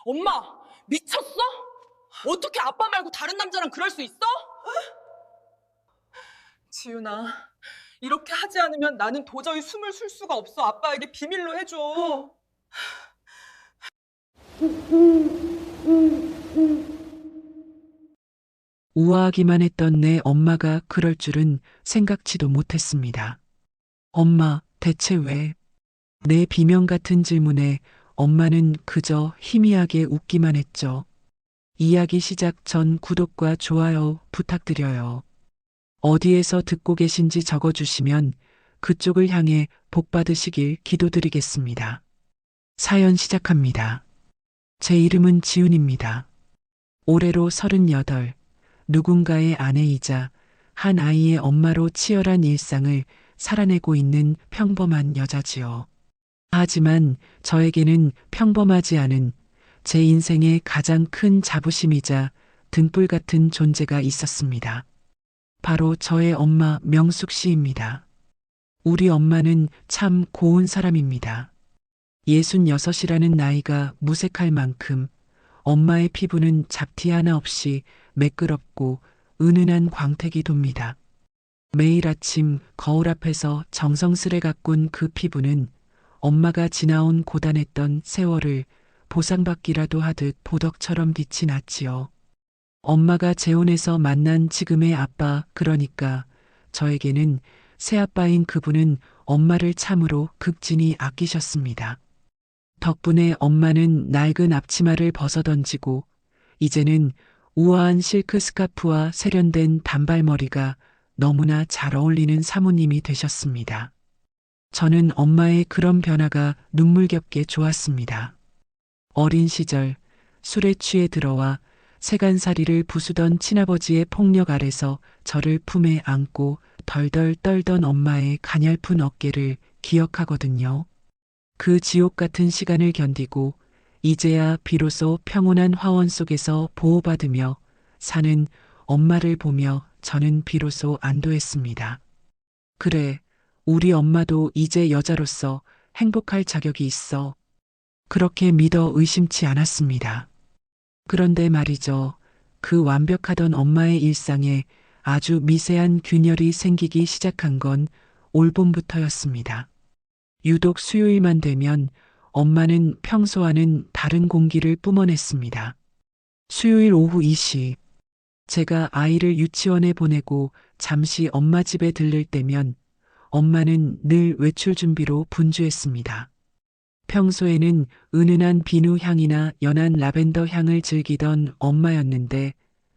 엄마, 미쳤어? 어떻게 아빠 말고 다른 남자랑 그럴 수 있어? 지윤아, 이렇게 하지 않으면 나는 도저히 숨을 쉴 수가 없어. 아빠에게 비밀로 해줘. 우아하기만 했던 내 엄마가 그럴 줄은 생각지도 못했습니다. 엄마, 대체 왜? 내 비명 같은 질문에 엄마는 그저 희미하게 웃기만 했죠. 이야기 시작 전 구독과 좋아요 부탁드려요. 어디에서 듣고 계신지 적어주시면 그쪽을 향해 복 받으시길 기도드리겠습니다. 사연 시작합니다. 제 이름은 지훈입니다. 올해로 38, 누군가의 아내이자 한 아이의 엄마로 치열한 일상을 살아내고 있는 평범한 여자지요. 하지만 저에게는 평범하지 않은 제 인생의 가장 큰 자부심이자 등불 같은 존재가 있었습니다. 바로 저의 엄마 명숙 씨입니다. 우리 엄마는 참 고운 사람입니다. 66이라는 나이가 무색할 만큼 엄마의 피부는 잡티 하나 없이 매끄럽고 은은한 광택이 돕니다. 매일 아침 거울 앞에서 정성스레 가꾼 그 피부는 엄마가 지나온 고단했던 세월을 보상받기라도 하듯 보덕처럼 빛이 났지요. 엄마가 재혼해서 만난 지금의 아빠, 그러니까 저에게는 새아빠인 그분은 엄마를 참으로 극진히 아끼셨습니다. 덕분에 엄마는 낡은 앞치마를 벗어던지고 이제는 우아한 실크 스카프와 세련된 단발머리가 너무나 잘 어울리는 사모님이 되셨습니다. 저는 엄마의 그런 변화가 눈물겹게 좋았습니다. 어린 시절 술에 취해 들어와 세간살이를 부수던 친아버지의 폭력 아래서 저를 품에 안고 덜덜 떨던 엄마의 가냘픈 어깨를 기억하거든요. 그 지옥 같은 시간을 견디고 이제야 비로소 평온한 화원 속에서 보호받으며 사는 엄마를 보며 저는 비로소 안도했습니다. 그래, 우리 엄마도 이제 여자로서 행복할 자격이 있어. 그렇게 믿어 의심치 않았습니다. 그런데 말이죠. 그 완벽하던 엄마의 일상에 아주 미세한 균열이 생기기 시작한 건 올봄부터였습니다. 유독 수요일만 되면 엄마는 평소와는 다른 공기를 뿜어냈습니다. 수요일 오후 2시, 제가 아이를 유치원에 보내고 잠시 엄마 집에 들를 때면 엄마는 늘 외출 준비로 분주했습니다. 평소에는 은은한 비누 향이나 연한 라벤더 향을 즐기던 엄마였는데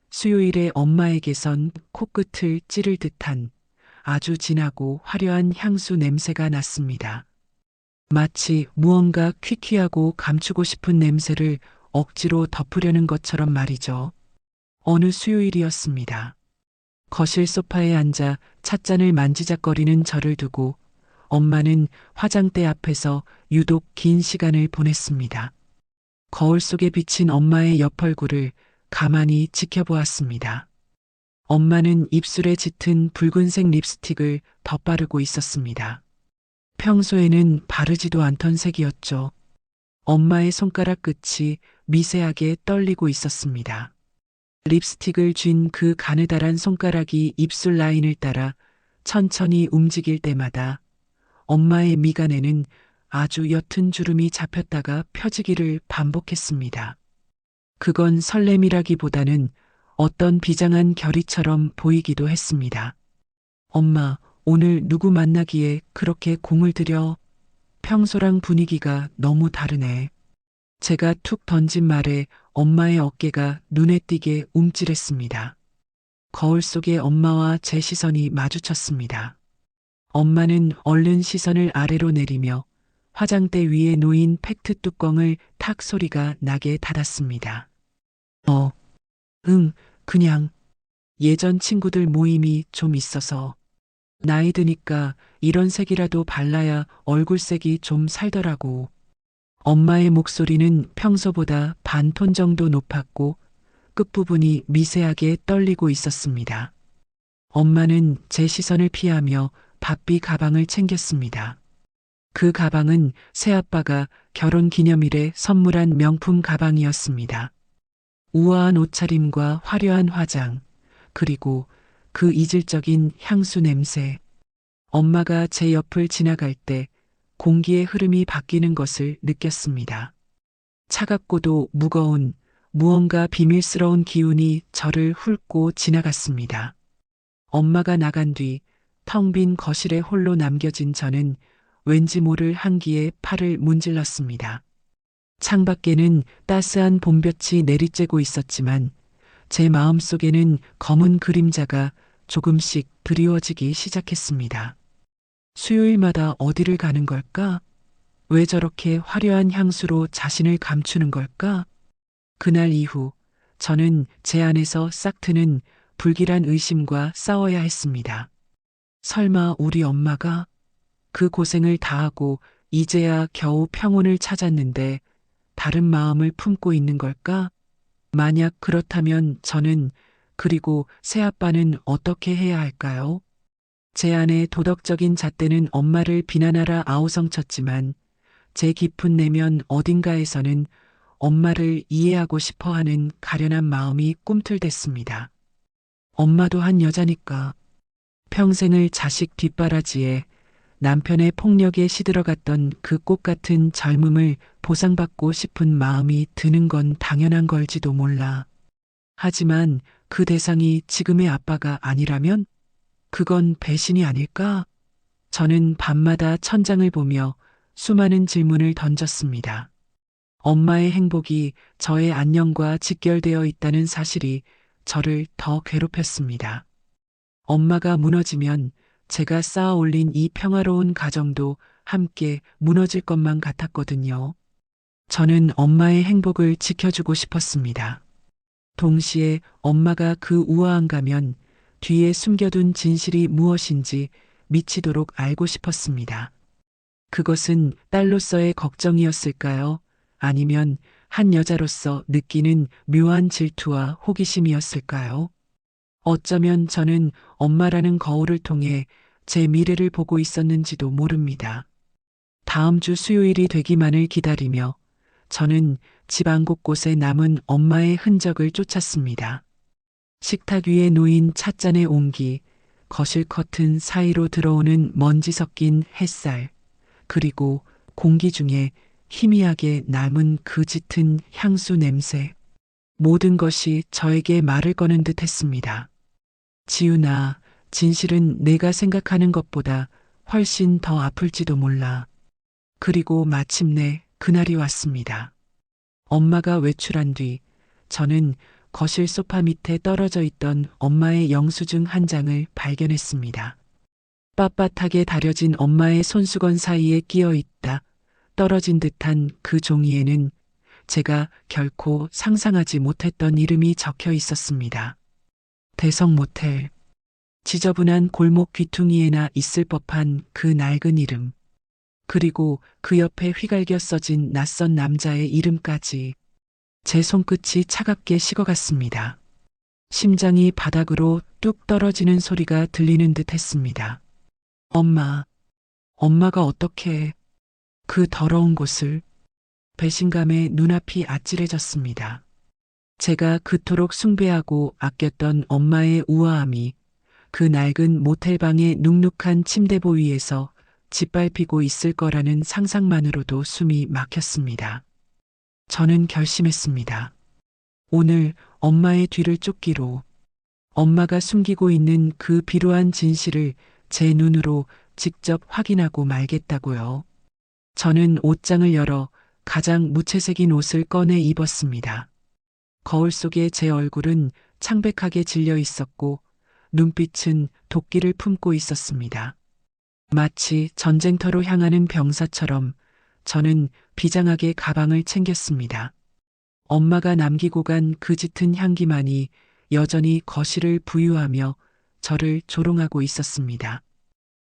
수요일에 엄마에게선 코끝을 찌를 듯한 아주 진하고 화려한 향수 냄새가 났습니다. 마치 무언가 퀴퀴하고 감추고 싶은 냄새를 억지로 덮으려는 것처럼 말이죠. 어느 수요일이었습니다. 거실 소파에 앉아 찻잔을 만지작거리는 저를 두고 엄마는 화장대 앞에서 유독 긴 시간을 보냈습니다. 거울 속에 비친 엄마의 옆 얼굴을 가만히 지켜보았습니다. 엄마는 입술에 짙은 붉은색 립스틱을 덧바르고 있었습니다. 평소에는 바르지도 않던 색이었죠. 엄마의 손가락 끝이 미세하게 떨리고 있었습니다. 립스틱을 쥔 그 가느다란 손가락이 입술 라인을 따라 천천히 움직일 때마다 엄마의 미간에는 아주 옅은 주름이 잡혔다가 펴지기를 반복했습니다. 그건 설렘이라기보다는 어떤 비장한 결의처럼 보이기도 했습니다. 엄마, 오늘 누구 만나기에 그렇게 공을 들여? 평소랑 분위기가 너무 다르네. 제가 툭 던진 말에 엄마의 어깨가 눈에 띄게 움찔했습니다. 거울 속에 엄마와 제 시선이 마주쳤습니다. 엄마는 얼른 시선을 아래로 내리며 화장대 위에 놓인 팩트 뚜껑을 탁 소리가 나게 닫았습니다. 그냥 예전 친구들 모임이 좀 있어서 나이 드니까 이런 색이라도 발라야 얼굴색이 좀 살더라고. 엄마의 목소리는 평소보다 반 톤 정도 높았고 끝부분이 미세하게 떨리고 있었습니다. 엄마는 제 시선을 피하며 바삐 가방을 챙겼습니다. 그 가방은 새아빠가 결혼 기념일에 선물한 명품 가방이었습니다. 우아한 옷차림과 화려한 화장, 그리고 그 이질적인 향수 냄새. 엄마가 제 옆을 지나갈 때 공기의 흐름이 바뀌는 것을 느꼈습니다. 차갑고도 무거운 무언가 비밀스러운 기운이 저를 훑고 지나갔습니다. 엄마가 나간 뒤 텅 빈 거실에 홀로 남겨진 저는 왠지 모를 한기에 팔을 문질렀습니다. 창밖에는 따스한 봄볕이 내리쬐고 있었지만 제 마음속에는 검은 그림자가 조금씩 드리워지기 시작했습니다. 수요일마다 어디를 가는 걸까? 왜 저렇게 화려한 향수로 자신을 감추는 걸까? 그날 이후 저는 제 안에서 싹트는 불길한 의심과 싸워야 했습니다. 설마 우리 엄마가 그 고생을 다하고 이제야 겨우 평온을 찾았는데 다른 마음을 품고 있는 걸까? 만약 그렇다면 저는, 그리고 새아빠는 어떻게 해야 할까요? 제 안의 도덕적인 잣대는 엄마를 비난하라 아우성쳤지만 제 깊은 내면 어딘가에서는 엄마를 이해하고 싶어 하는 가련한 마음이 꿈틀댔습니다. 엄마도 한 여자니까 평생을 자식 뒷바라지에 남편의 폭력에 시들어갔던 그 꽃 같은 젊음을 보상받고 싶은 마음이 드는 건 당연한 걸지도 몰라. 하지만 그 대상이 지금의 아빠가 아니라면 그건 배신이 아닐까? 저는 밤마다 천장을 보며 수많은 질문을 던졌습니다. 엄마의 행복이 저의 안녕과 직결되어 있다는 사실이 저를 더 괴롭혔습니다. 엄마가 무너지면 제가 쌓아 올린 이 평화로운 가정도 함께 무너질 것만 같았거든요. 저는 엄마의 행복을 지켜주고 싶었습니다. 동시에 엄마가 그 우아한 가면 뒤에 숨겨둔 진실이 무엇인지 미치도록 알고 싶었습니다. 그것은 딸로서의 걱정이었을까요? 아니면 한 여자로서 느끼는 묘한 질투와 호기심이었을까요? 어쩌면 저는 엄마라는 거울을 통해 제 미래를 보고 있었는지도 모릅니다. 다음 주 수요일이 되기만을 기다리며 저는 집안 곳곳에 남은 엄마의 흔적을 쫓았습니다. 식탁 위에 놓인 찻잔의 온기, 거실 커튼 사이로 들어오는 먼지 섞인 햇살, 그리고 공기 중에 희미하게 남은 그 짙은 향수 냄새. 모든 것이 저에게 말을 거는 듯 했습니다. 지훈아, 진실은 내가 생각하는 것보다 훨씬 더 아플지도 몰라. 그리고 마침내 그날이 왔습니다. 엄마가 외출한 뒤 저는 거실 소파 밑에 떨어져 있던 엄마의 영수증 한 장을 발견했습니다. 빳빳하게 다려진 엄마의 손수건 사이에 끼어 있다 떨어진 듯한 그 종이에는 제가 결코 상상하지 못했던 이름이 적혀 있었습니다. 대성 모텔. 지저분한 골목 귀퉁이에나 있을 법한 그 낡은 이름. 그리고 그 옆에 휘갈겨 써진 낯선 남자의 이름까지. 제 손끝이 차갑게 식어갔습니다. 심장이 바닥으로 뚝 떨어지는 소리가 들리는 듯 했습니다. 엄마가 어떻게 그 더러운 곳을. 배신감에 눈앞이 아찔해졌습니다. 제가 그토록 숭배하고 아꼈던 엄마의 우아함이 그 낡은 모텔방의 눅눅한 침대보 위에서 짓밟히고 있을 거라는 상상만으로도 숨이 막혔습니다. 저는 결심했습니다. 오늘 엄마의 뒤를 쫓기로, 엄마가 숨기고 있는 그 비루한 진실을 제 눈으로 직접 확인하고 말겠다고요. 저는 옷장을 열어 가장 무채색인 옷을 꺼내 입었습니다. 거울 속의 제 얼굴은 창백하게 질려 있었고 눈빛은 도끼를 품고 있었습니다. 마치 전쟁터로 향하는 병사처럼 저는 비장하게 가방을 챙겼습니다. 엄마가 남기고 간 그 짙은 향기만이 여전히 거실을 부유하며 저를 조롱하고 있었습니다.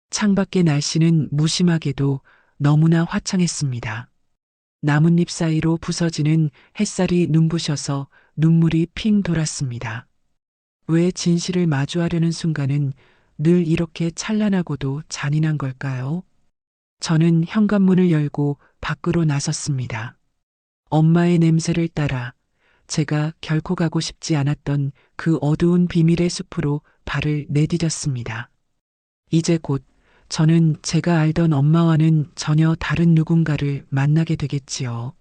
창밖의 날씨는 무심하게도 너무나 화창했습니다. 나뭇잎 사이로 부서지는 햇살이 눈부셔서 눈물이 핑 돌았습니다. 왜 진실을 마주하려는 순간은 늘 이렇게 찬란하고도 잔인한 걸까요? 저는 현관문을 열고 밖으로 나섰습니다. 엄마의 냄새를 따라 제가 결코 가고 싶지 않았던 그 어두운 비밀의 숲으로 발을 내디뎠습니다. 이제 곧 저는 제가 알던 엄마와는 전혀 다른 누군가를 만나게 되겠지요.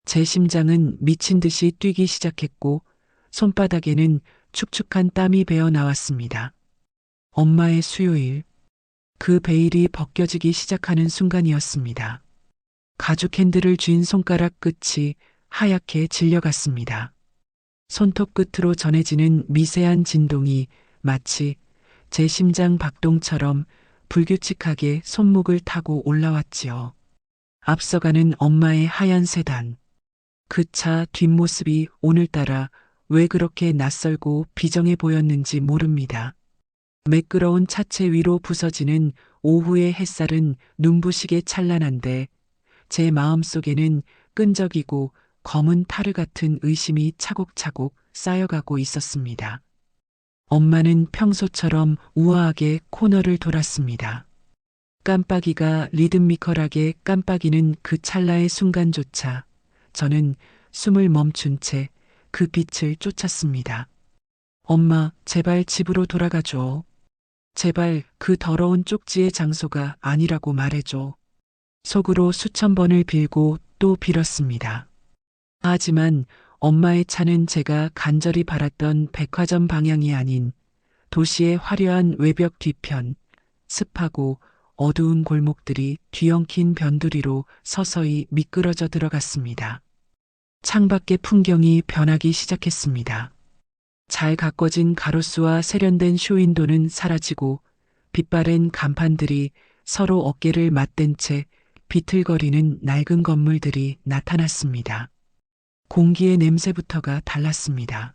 제 심장은 미친 듯이 뛰기 시작했고 손바닥에는 축축한 땀이 배어 나왔습니다. 엄마의 수요일, 그 베일이 벗겨지기 시작하는 순간이었습니다. 가죽 캔들을 쥔 손가락 끝이 하얗게 질려갔습니다. 손톱 끝으로 전해지는 미세한 진동이 마치 제 심장 박동처럼 불규칙하게 손목을 타고 올라왔지요. 앞서가는 엄마의 하얀 세단. 그 차 뒷모습이 오늘따라 왜 그렇게 낯설고 비정해 보였는지 모릅니다. 매끄러운 차체 위로 부서지는 오후의 햇살은 눈부시게 찬란한데 제 마음속에는 끈적이고 검은 타르 같은 의심이 차곡차곡 쌓여가고 있었습니다. 엄마는 평소처럼 우아하게 코너를 돌았습니다. 깜빡이가 리드미컬하게 깜빡이는 그 찰나의 순간조차 저는 숨을 멈춘 채 그 빛을 쫓았습니다. 엄마, 제발 집으로 돌아가줘. 제발 그 더러운 쪽지의 장소가 아니라고 말해줘. 속으로 수천 번을 빌고 또 빌었습니다. 하지만 엄마의 차는 제가 간절히 바랐던 백화점 방향이 아닌 도시의 화려한 외벽 뒤편, 습하고 어두운 골목들이 뒤엉킨 변두리로 서서히 미끄러져 들어갔습니다. 창밖의 풍경이 변하기 시작했습니다. 잘 가꿔진 가로수와 세련된 쇼윈도는 사라지고 빛바랜 간판들이 서로 어깨를 맞댄 채 비틀거리는 낡은 건물들이 나타났습니다. 공기의 냄새부터가 달랐습니다.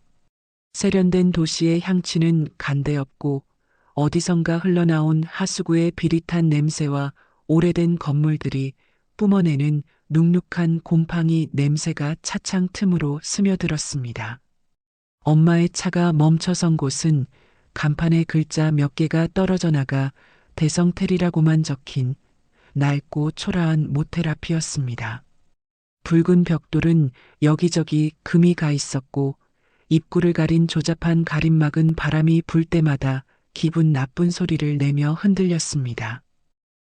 세련된 도시의 향취는 간데없고 어디선가 흘러나온 하수구의 비릿한 냄새와 오래된 건물들이 뿜어내는 눅눅한 곰팡이 냄새가 차창 틈으로 스며들었습니다. 엄마의 차가 멈춰선 곳은 간판에 글자 몇 개가 떨어져 나가 대성텔이라고만 적힌 낡고 초라한 모텔 앞이었습니다. 붉은 벽돌은 여기저기 금이 가 있었고 입구를 가린 조잡한 가림막은 바람이 불 때마다 기분 나쁜 소리를 내며 흔들렸습니다.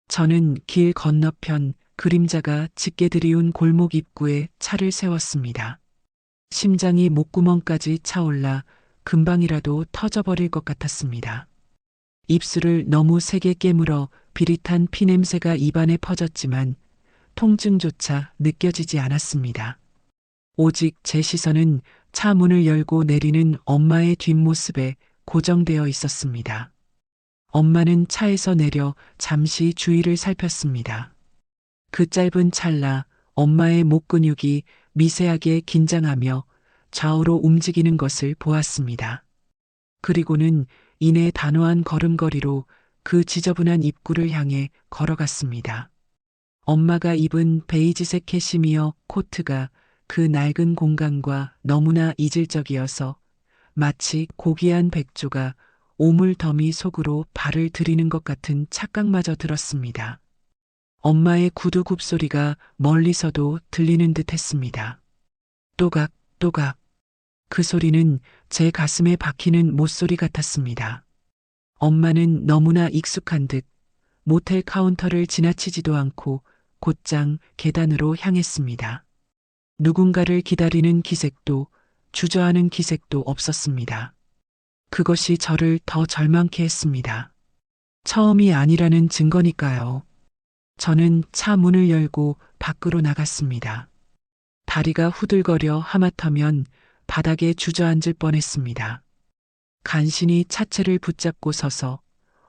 저는 길 건너편 그림자가 짙게 들이운 골목 입구에 차를 세웠습니다. 심장이 목구멍까지 차올라 금방이라도 터져버릴 것 같았습니다. 입술을 너무 세게 깨물어 비릿한 피냄새가 입안에 퍼졌지만 통증조차 느껴지지 않았습니다. 오직 제 시선은 차 문을 열고 내리는 엄마의 뒷모습에 고정되어 있었습니다. 엄마는 차에서 내려 잠시 주위를 살폈습니다. 그 짧은 찰나 엄마의 목 근육이 미세하게 긴장하며 좌우로 움직이는 것을 보았습니다. 그리고는 이내 단호한 걸음걸이로 그 지저분한 입구를 향해 걸어갔습니다. 엄마가 입은 베이지색 캐시미어 코트가 그 낡은 공간과 너무나 이질적이어서 마치 고귀한 백조가 오물더미 속으로 발을 들이는 것 같은 착각마저 들었습니다. 엄마의 구두 굽소리가 멀리서도 들리는 듯 했습니다. 또각, 또각. 그 소리는 제 가슴에 박히는 못소리 같았습니다. 엄마는 너무나 익숙한 듯 모텔 카운터를 지나치지도 않고 곧장 계단으로 향했습니다. 누군가를 기다리는 기색도 주저하는 기색도 없었습니다. 그것이 저를 더 절망케 했습니다. 처음이 아니라는 증거니까요. 저는 차 문을 열고 밖으로 나갔습니다. 다리가 후들거려 하마터면 바닥에 주저앉을 뻔했습니다. 간신히 차체를 붙잡고 서서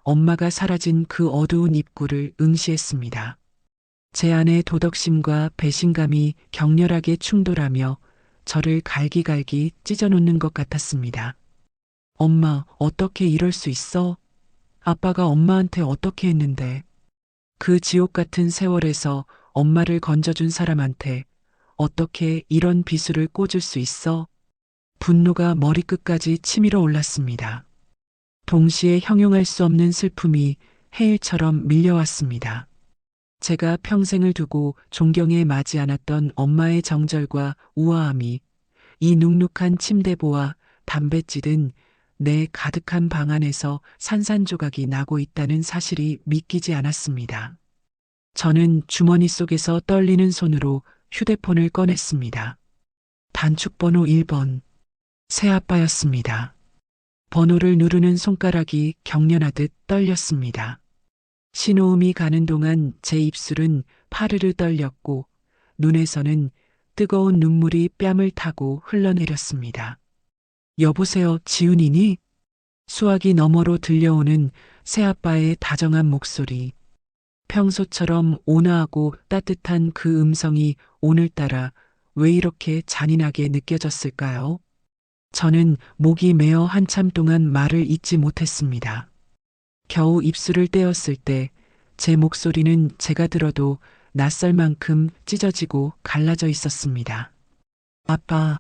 엄마가 사라진 그 어두운 입구를 응시했습니다. 제 안의 도덕심과 배신감이 격렬하게 충돌하며 저를 갈기갈기 찢어놓는 것 같았습니다. 엄마, 어떻게 이럴 수 있어? 아빠가 엄마한테 어떻게 했는데? 그 지옥 같은 세월에서 엄마를 건져준 사람한테 어떻게 이런 비수를 꽂을 수 있어? 분노가 머리끝까지 치밀어 올랐습니다. 동시에 형용할 수 없는 슬픔이 해일처럼 밀려왔습니다. 제가 평생을 두고 존경에 마지 않았던 엄마의 정절과 우아함이 이 눅눅한 침대보와 담배 찌든 내 가득한 방 안에서 산산조각이 나고 있다는 사실이 믿기지 않았습니다. 저는 주머니 속에서 떨리는 손으로 휴대폰을 꺼냈습니다. 단축번호 1번. 새아빠였습니다. 번호를 누르는 손가락이 경련하듯 떨렸습니다. 신호음이 가는 동안 제 입술은 파르르 떨렸고 눈에서는 뜨거운 눈물이 뺨을 타고 흘러내렸습니다. 여보세요, 지훈이니? 수화기 너머로 들려오는 새아빠의 다정한 목소리. 평소처럼 온화하고 따뜻한 그 음성이 오늘따라 왜 이렇게 잔인하게 느껴졌을까요? 저는 목이 메어 한참 동안 말을 잇지 못했습니다. 겨우 입술을 떼었을 때 제 목소리는 제가 들어도 낯설 만큼 찢어지고 갈라져 있었습니다. 아빠,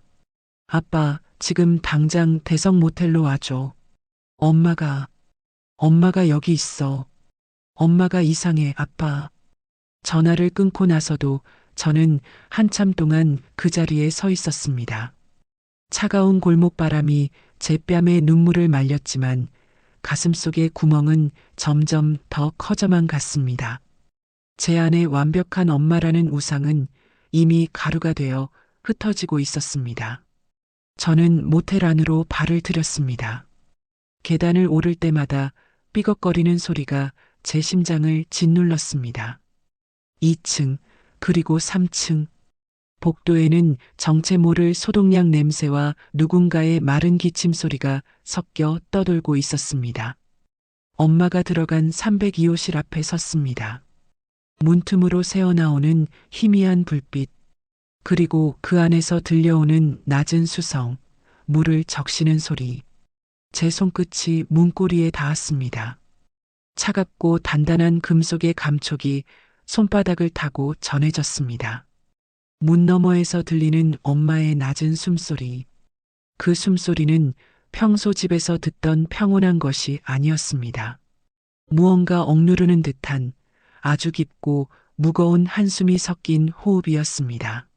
지금 당장 대성 모텔로 와줘. 엄마가 여기 있어. 엄마가 이상해, 아빠. 전화를 끊고 나서도 저는 한참 동안 그 자리에 서 있었습니다. 차가운 골목바람이 제 뺨에 눈물을 말렸지만 가슴속의 구멍은 점점 더 커져만 갔습니다. 제 안에 완벽한 엄마라는 우상은 이미 가루가 되어 흩어지고 있었습니다. 저는 모텔 안으로 발을 들였습니다. 계단을 오를 때마다 삐걱거리는 소리가 제 심장을 짓눌렀습니다. 2층, 그리고 3층. 복도에는 정체 모를 소독약 냄새와 누군가의 마른 기침 소리가 섞여 떠돌고 있었습니다. 엄마가 들어간 302호실 앞에 섰습니다. 문틈으로 새어나오는 희미한 불빛, 그리고 그 안에서 들려오는 낮은 수성, 물을 적시는 소리. 제 손끝이 문고리에 닿았습니다. 차갑고 단단한 금속의 감촉이 손바닥을 타고 전해졌습니다. 문 너머에서 들리는 엄마의 낮은 숨소리. 그 숨소리는 평소 집에서 듣던 평온한 것이 아니었습니다. 무언가 억누르는 듯한 아주 깊고 무거운 한숨이 섞인 호흡이었습니다.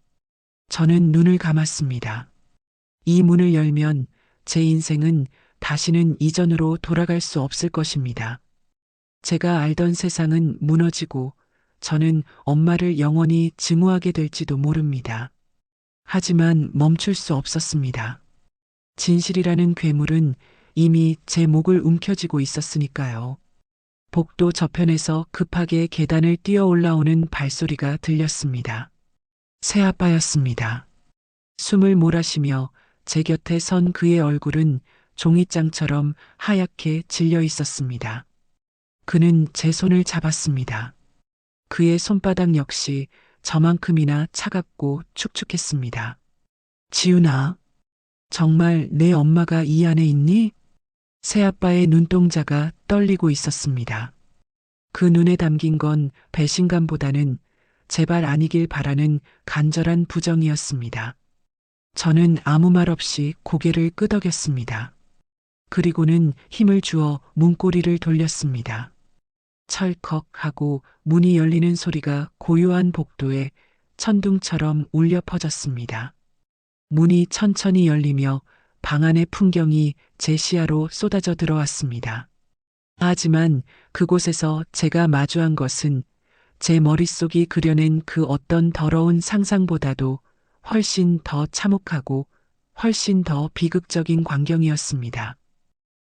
저는 눈을 감았습니다. 이 문을 열면 제 인생은 다시는 이전으로 돌아갈 수 없을 것입니다. 제가 알던 세상은 무너지고 저는 엄마를 영원히 증오하게 될지도 모릅니다. 하지만 멈출 수 없었습니다. 진실이라는 괴물은 이미 제 목을 움켜쥐고 있었으니까요. 복도 저편에서 급하게 계단을 뛰어 올라오는 발소리가 들렸습니다. 새아빠였습니다. 숨을 몰아쉬며 제 곁에 선 그의 얼굴은 종이장처럼 하얗게 질려 있었습니다. 그는 제 손을 잡았습니다. 그의 손바닥 역시 저만큼이나 차갑고 축축했습니다. 지훈아, 정말 내 엄마가 이 안에 있니? 새아빠의 눈동자가 떨리고 있었습니다. 그 눈에 담긴 건 배신감보다는 제발 아니길 바라는 간절한 부정이었습니다. 저는 아무 말 없이 고개를 끄덕였습니다. 그리고는 힘을 주어 문고리를 돌렸습니다. 철컥 하고 문이 열리는 소리가 고요한 복도에 천둥처럼 울려 퍼졌습니다. 문이 천천히 열리며 방 안의 풍경이 제 시야로 쏟아져 들어왔습니다. 하지만 그곳에서 제가 마주한 것은 제 머릿속이 그려낸 그 어떤 더러운 상상보다도 훨씬 더 참혹하고 훨씬 더 비극적인 광경이었습니다.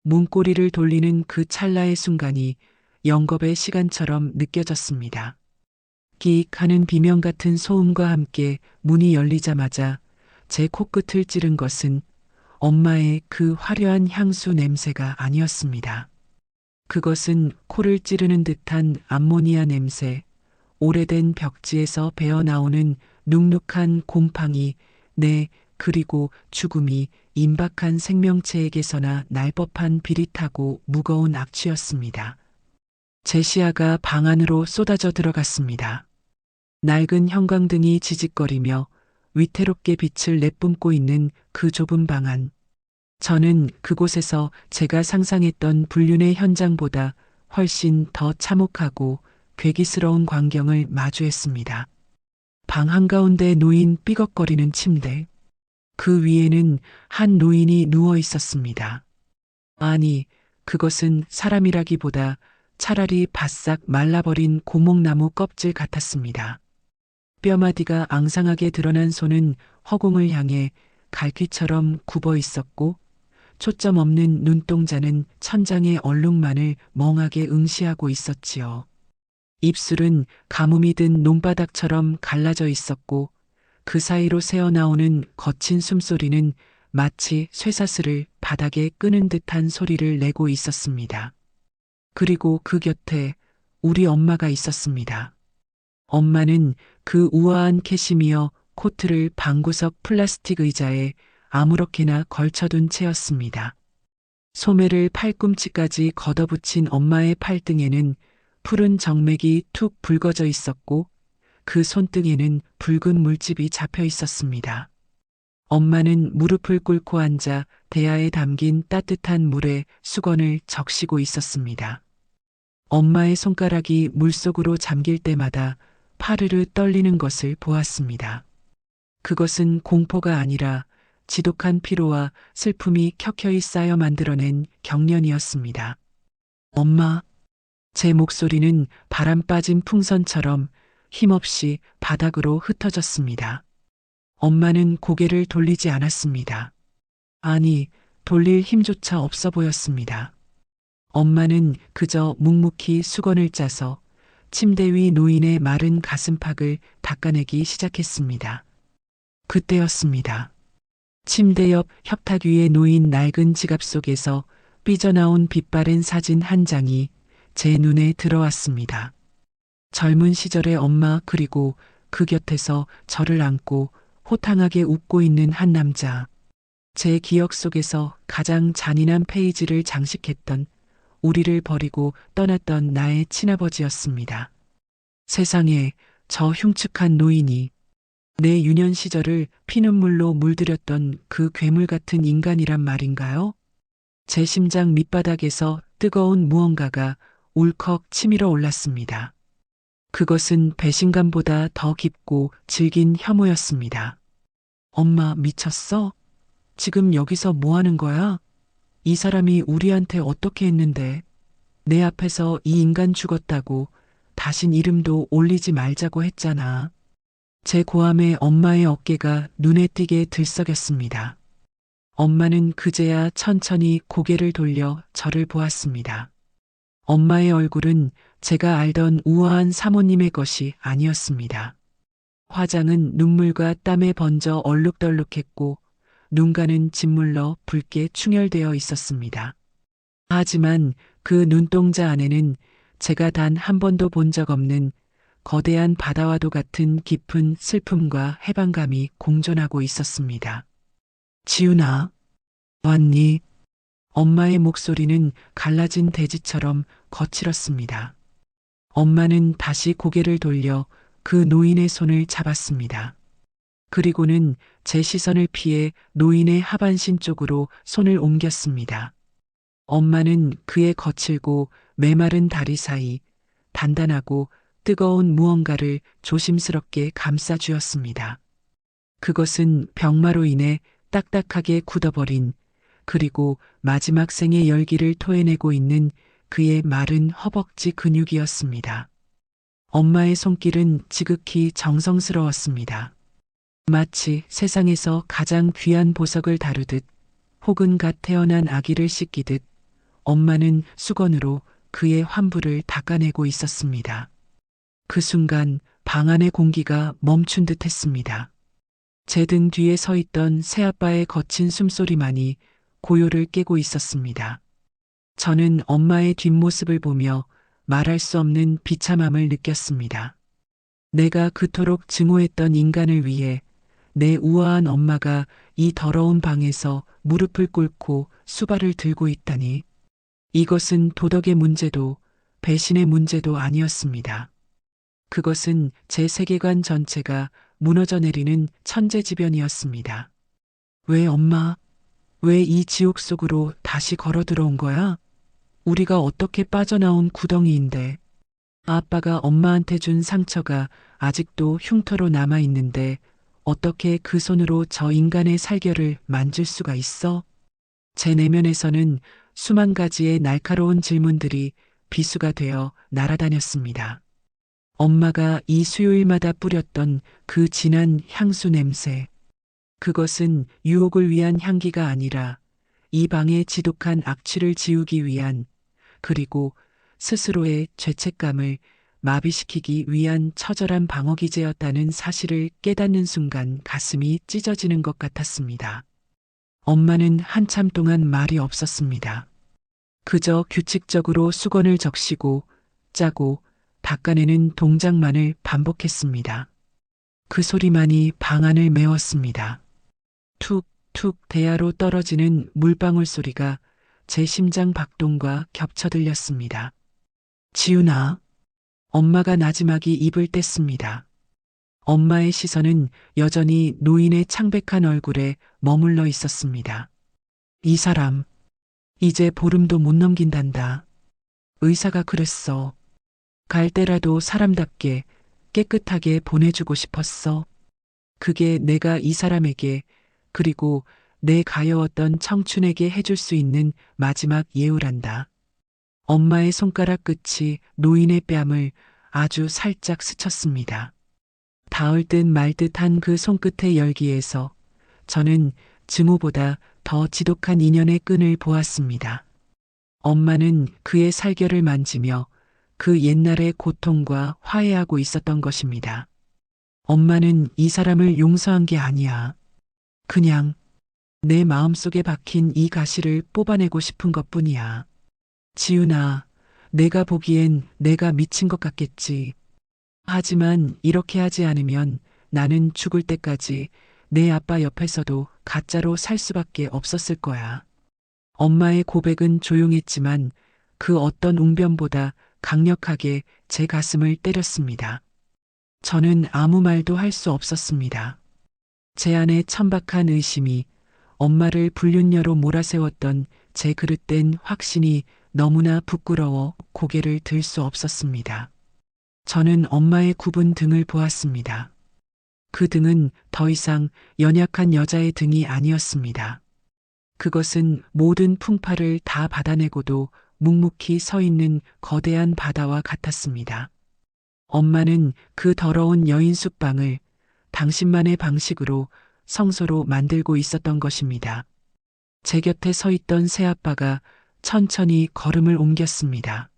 문고리를 돌리는 그 찰나의 순간이 영겁의 시간처럼 느껴졌습니다. 끼익 하는 비명 같은 소음과 함께 문이 열리자마자 제 코끝을 찌른 것은 엄마의 그 화려한 향수 냄새가 아니었습니다. 그것은 코를 찌르는 듯한 암모니아 냄새, 오래된 벽지에서 배어나오는 눅눅한 곰팡이, 그리고 죽음이 임박한 생명체에게서나 날 법한 비릿하고 무거운 악취였습니다. 제 시야가 방 안으로 쏟아져 들어갔습니다. 낡은 형광등이 지직거리며 위태롭게 빛을 내뿜고 있는 그 좁은 방 안. 저는 그곳에서 제가 상상했던 불륜의 현장보다 훨씬 더 참혹하고 괴기스러운 광경을 마주했습니다. 방 한가운데 놓인 삐걱거리는 침대. 그 위에는 한 노인이 누워 있었습니다. 아니, 그것은 사람이라기보다 차라리 바싹 말라버린 고목나무 껍질 같았습니다. 뼈마디가 앙상하게 드러난 손은 허공을 향해 갈퀴처럼 굽어 있었고, 초점 없는 눈동자는 천장의 얼룩만을 멍하게 응시하고 있었지요. 입술은 가뭄이 든 논바닥처럼 갈라져 있었고, 그 사이로 새어나오는 거친 숨소리는 마치 쇠사슬을 바닥에 끄는 듯한 소리를 내고 있었습니다. 그리고 그 곁에 우리 엄마가 있었습니다. 엄마는 그 우아한 캐시미어 코트를 방구석 플라스틱 의자에 아무렇게나 걸쳐둔 채였습니다. 소매를 팔꿈치까지 걷어붙인 엄마의 팔등에는 푸른 정맥이 툭 붉어져 있었고 그 손등에는 붉은 물집이 잡혀 있었습니다. 엄마는 무릎을 꿇고 앉아 대야에 담긴 따뜻한 물에 수건을 적시고 있었습니다. 엄마의 손가락이 물속으로 잠길 때마다 파르르 떨리는 것을 보았습니다. 그것은 공포가 아니라 지독한 피로와 슬픔이 켜켜이 쌓여 만들어낸 경련이었습니다. 엄마, 제 목소리는 바람 빠진 풍선처럼 힘없이 바닥으로 흩어졌습니다. 엄마는 고개를 돌리지 않았습니다. 아니, 돌릴 힘조차 없어 보였습니다. 엄마는 그저 묵묵히 수건을 짜서 침대 위 노인의 마른 가슴팍을 닦아내기 시작했습니다. 그때였습니다. 침대 옆 협탁 위에 놓인 낡은 지갑 속에서 삐져나온 빛바랜 사진 한 장이 제 눈에 들어왔습니다. 젊은 시절의 엄마 그리고 그 곁에서 저를 안고 호탕하게 웃고 있는 한 남자. 제 기억 속에서 가장 잔인한 페이지를 장식했던 우리를 버리고 떠났던 나의 친아버지였습니다. 세상에 저 흉측한 노인이 내 유년 시절을 피눈물로 물들였던 그 괴물 같은 인간이란 말인가요? 제 심장 밑바닥에서 뜨거운 무언가가 울컥 치밀어 올랐습니다. 그것은 배신감보다 더 깊고 질긴 혐오였습니다. 엄마 미쳤어? 지금 여기서 뭐 하는 거야? 이 사람이 우리한테 어떻게 했는데? 내 앞에서 이 인간 죽었다고 다신 이름도 올리지 말자고 했잖아. 제 고함에 엄마의 어깨가 눈에 띄게 들썩였습니다. 엄마는 그제야 천천히 고개를 돌려 저를 보았습니다. 엄마의 얼굴은 제가 알던 우아한 사모님의 것이 아니었습니다. 화장은 눈물과 땀에 번져 얼룩덜룩했고 눈가는 짓물러 붉게 충혈되어 있었습니다. 하지만 그 눈동자 안에는 제가 단 한 번도 본 적 없는 거대한 바다와도 같은 깊은 슬픔과 해방감이 공존하고 있었습니다. 지훈아, 왔니? 엄마의 목소리는 갈라진 대지처럼 거칠었습니다. 엄마는 다시 고개를 돌려 그 노인의 손을 잡았습니다. 그리고는 제 시선을 피해 노인의 하반신 쪽으로 손을 옮겼습니다. 엄마는 그의 거칠고 메마른 다리 사이 단단하고 뜨거운 무언가를 조심스럽게 감싸 주었습니다. 그것은 병마로 인해 딱딱하게 굳어버린 그리고 마지막 생의 열기를 토해내고 있는 그의 마른 허벅지 근육이었습니다. 엄마의 손길은 지극히 정성스러웠습니다. 마치 세상에서 가장 귀한 보석을 다루듯 혹은 갓 태어난 아기를 씻기듯 엄마는 수건으로 그의 환부를 닦아내고 있었습니다. 그 순간 방 안의 공기가 멈춘 듯 했습니다. 제 등 뒤에 서 있던 새아빠의 거친 숨소리만이 고요를 깨고 있었습니다. 저는 엄마의 뒷모습을 보며 말할 수 없는 비참함을 느꼈습니다. 내가 그토록 증오했던 인간을 위해 내 우아한 엄마가 이 더러운 방에서 무릎을 꿇고 수발을 들고 있다니. 이것은 도덕의 문제도 배신의 문제도 아니었습니다. 그것은 제 세계관 전체가 무너져 내리는 천재지변이었습니다. 왜 엄마? 왜 이 지옥 속으로 다시 걸어 들어온 거야? 우리가 어떻게 빠져나온 구덩이인데. 아빠가 엄마한테 준 상처가 아직도 흉터로 남아 있는데 어떻게 그 손으로 저 인간의 살결을 만질 수가 있어? 제 내면에서는 수만 가지의 날카로운 질문들이 비수가 되어 날아다녔습니다. 엄마가 이 수요일마다 뿌렸던 그 진한 향수 냄새. 그것은 유혹을 위한 향기가 아니라 이 방의 지독한 악취를 지우기 위한, 그리고 스스로의 죄책감을 마비시키기 위한 처절한 방어기제였다는 사실을 깨닫는 순간 가슴이 찢어지는 것 같았습니다. 엄마는 한참 동안 말이 없었습니다. 그저 규칙적으로 수건을 적시고 짜고 닦아내는 동작만을 반복했습니다. 그 소리만이 방 안을 메웠습니다. 툭툭 대야로 떨어지는 물방울 소리가 제 심장 박동과 겹쳐 들렸습니다. 지훈아. 엄마가 나지막이 입을 뗐습니다. 엄마의 시선은 여전히 노인의 창백한 얼굴에 머물러 있었습니다. 이 사람, 이제 보름도 못 넘긴단다. 의사가 그랬어. 갈 때라도 사람답게 깨끗하게 보내주고 싶었어. 그게 내가 이 사람에게, 그리고 내 가여웠던 청춘에게 해줄 수 있는 마지막 예우란다. 엄마의 손가락 끝이 노인의 뺨을 아주 살짝 스쳤습니다. 닿을 듯 말 듯한 그 손끝의 열기에서 저는 증오보다 더 지독한 인연의 끈을 보았습니다. 엄마는 그의 살결을 만지며 그 옛날의 고통과 화해하고 있었던 것입니다. 엄마는 이 사람을 용서한 게 아니야. 그냥 내 마음속에 박힌 이 가시를 뽑아내고 싶은 것뿐이야. 지훈아, 내가 보기엔 내가 미친 것 같겠지. 하지만 이렇게 하지 않으면 나는 죽을 때까지 내 아빠 옆에서도 가짜로 살 수밖에 없었을 거야. 엄마의 고백은 조용했지만 그 어떤 웅변보다 강력하게 제 가슴을 때렸습니다. 저는 아무 말도 할 수 없었습니다. 제 안에 천박한 의심이, 엄마를 불륜녀로 몰아세웠던 제 그릇된 확신이 너무나 부끄러워 고개를 들 수 없었습니다. 저는 엄마의 굽은 등을 보았습니다. 그 등은 더 이상 연약한 여자의 등이 아니었습니다. 그것은 모든 풍파를 다 받아내고도 묵묵히 서 있는 거대한 바다와 같았습니다. 엄마는 그 더러운 여인 숲방을 당신만의 방식으로 성소로 만들고 있었던 것입니다. 제 곁에 서 있던 새아빠가 천천히 걸음을 옮겼습니다.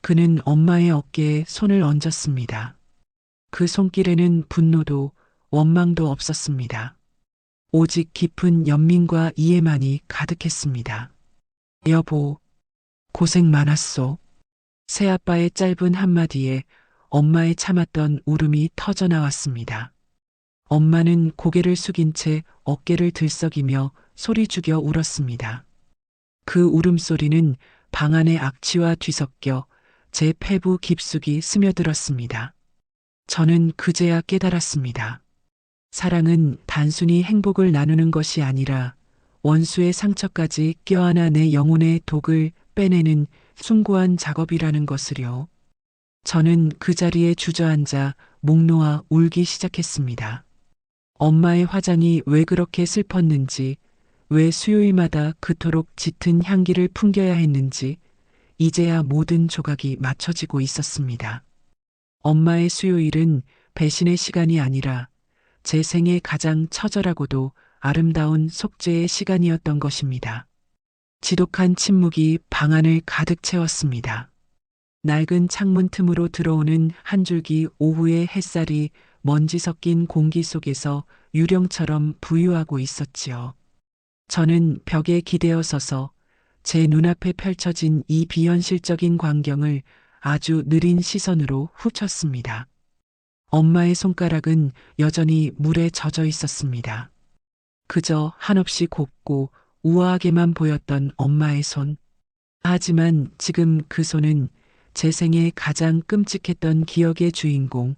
그는 엄마의 어깨에 손을 얹었습니다. 그 손길에는 분노도 원망도 없었습니다. 오직 깊은 연민과 이해만이 가득했습니다. 여보, 고생 많았소. 새아빠의 짧은 한마디에 엄마의 참았던 울음이 터져 나왔습니다. 엄마는 고개를 숙인 채 어깨를 들썩이며 소리 죽여 울었습니다. 그 울음소리는 방 안의 악취와 뒤섞여 제 폐부 깊숙이 스며들었습니다. 저는 그제야 깨달았습니다. 사랑은 단순히 행복을 나누는 것이 아니라 원수의 상처까지 껴안아 내 영혼의 독을 빼내는 숭고한 작업이라는 것을요. 저는 그 자리에 주저앉아 목 놓아 울기 시작했습니다. 엄마의 화장이 왜 그렇게 슬펐는지, 왜 수요일마다 그토록 짙은 향기를 풍겨야 했는지, 이제야 모든 조각이 맞춰지고 있었습니다. 엄마의 수요일은 배신의 시간이 아니라 제 생애 가장 처절하고도 아름다운 속죄의 시간이었던 것입니다. 지독한 침묵이 방 안을 가득 채웠습니다. 낡은 창문 틈으로 들어오는 한 줄기 오후의 햇살이 먼지 섞인 공기 속에서 유령처럼 부유하고 있었지요. 저는 벽에 기대어 서서 제 눈앞에 펼쳐진 이 비현실적인 광경을 아주 느린 시선으로 훑었습니다. 엄마의 손가락은 여전히 물에 젖어 있었습니다. 그저 한없이 곱고 우아하게만 보였던 엄마의 손. 하지만 지금 그 손은 제 생에 가장 끔찍했던 기억의 주인공,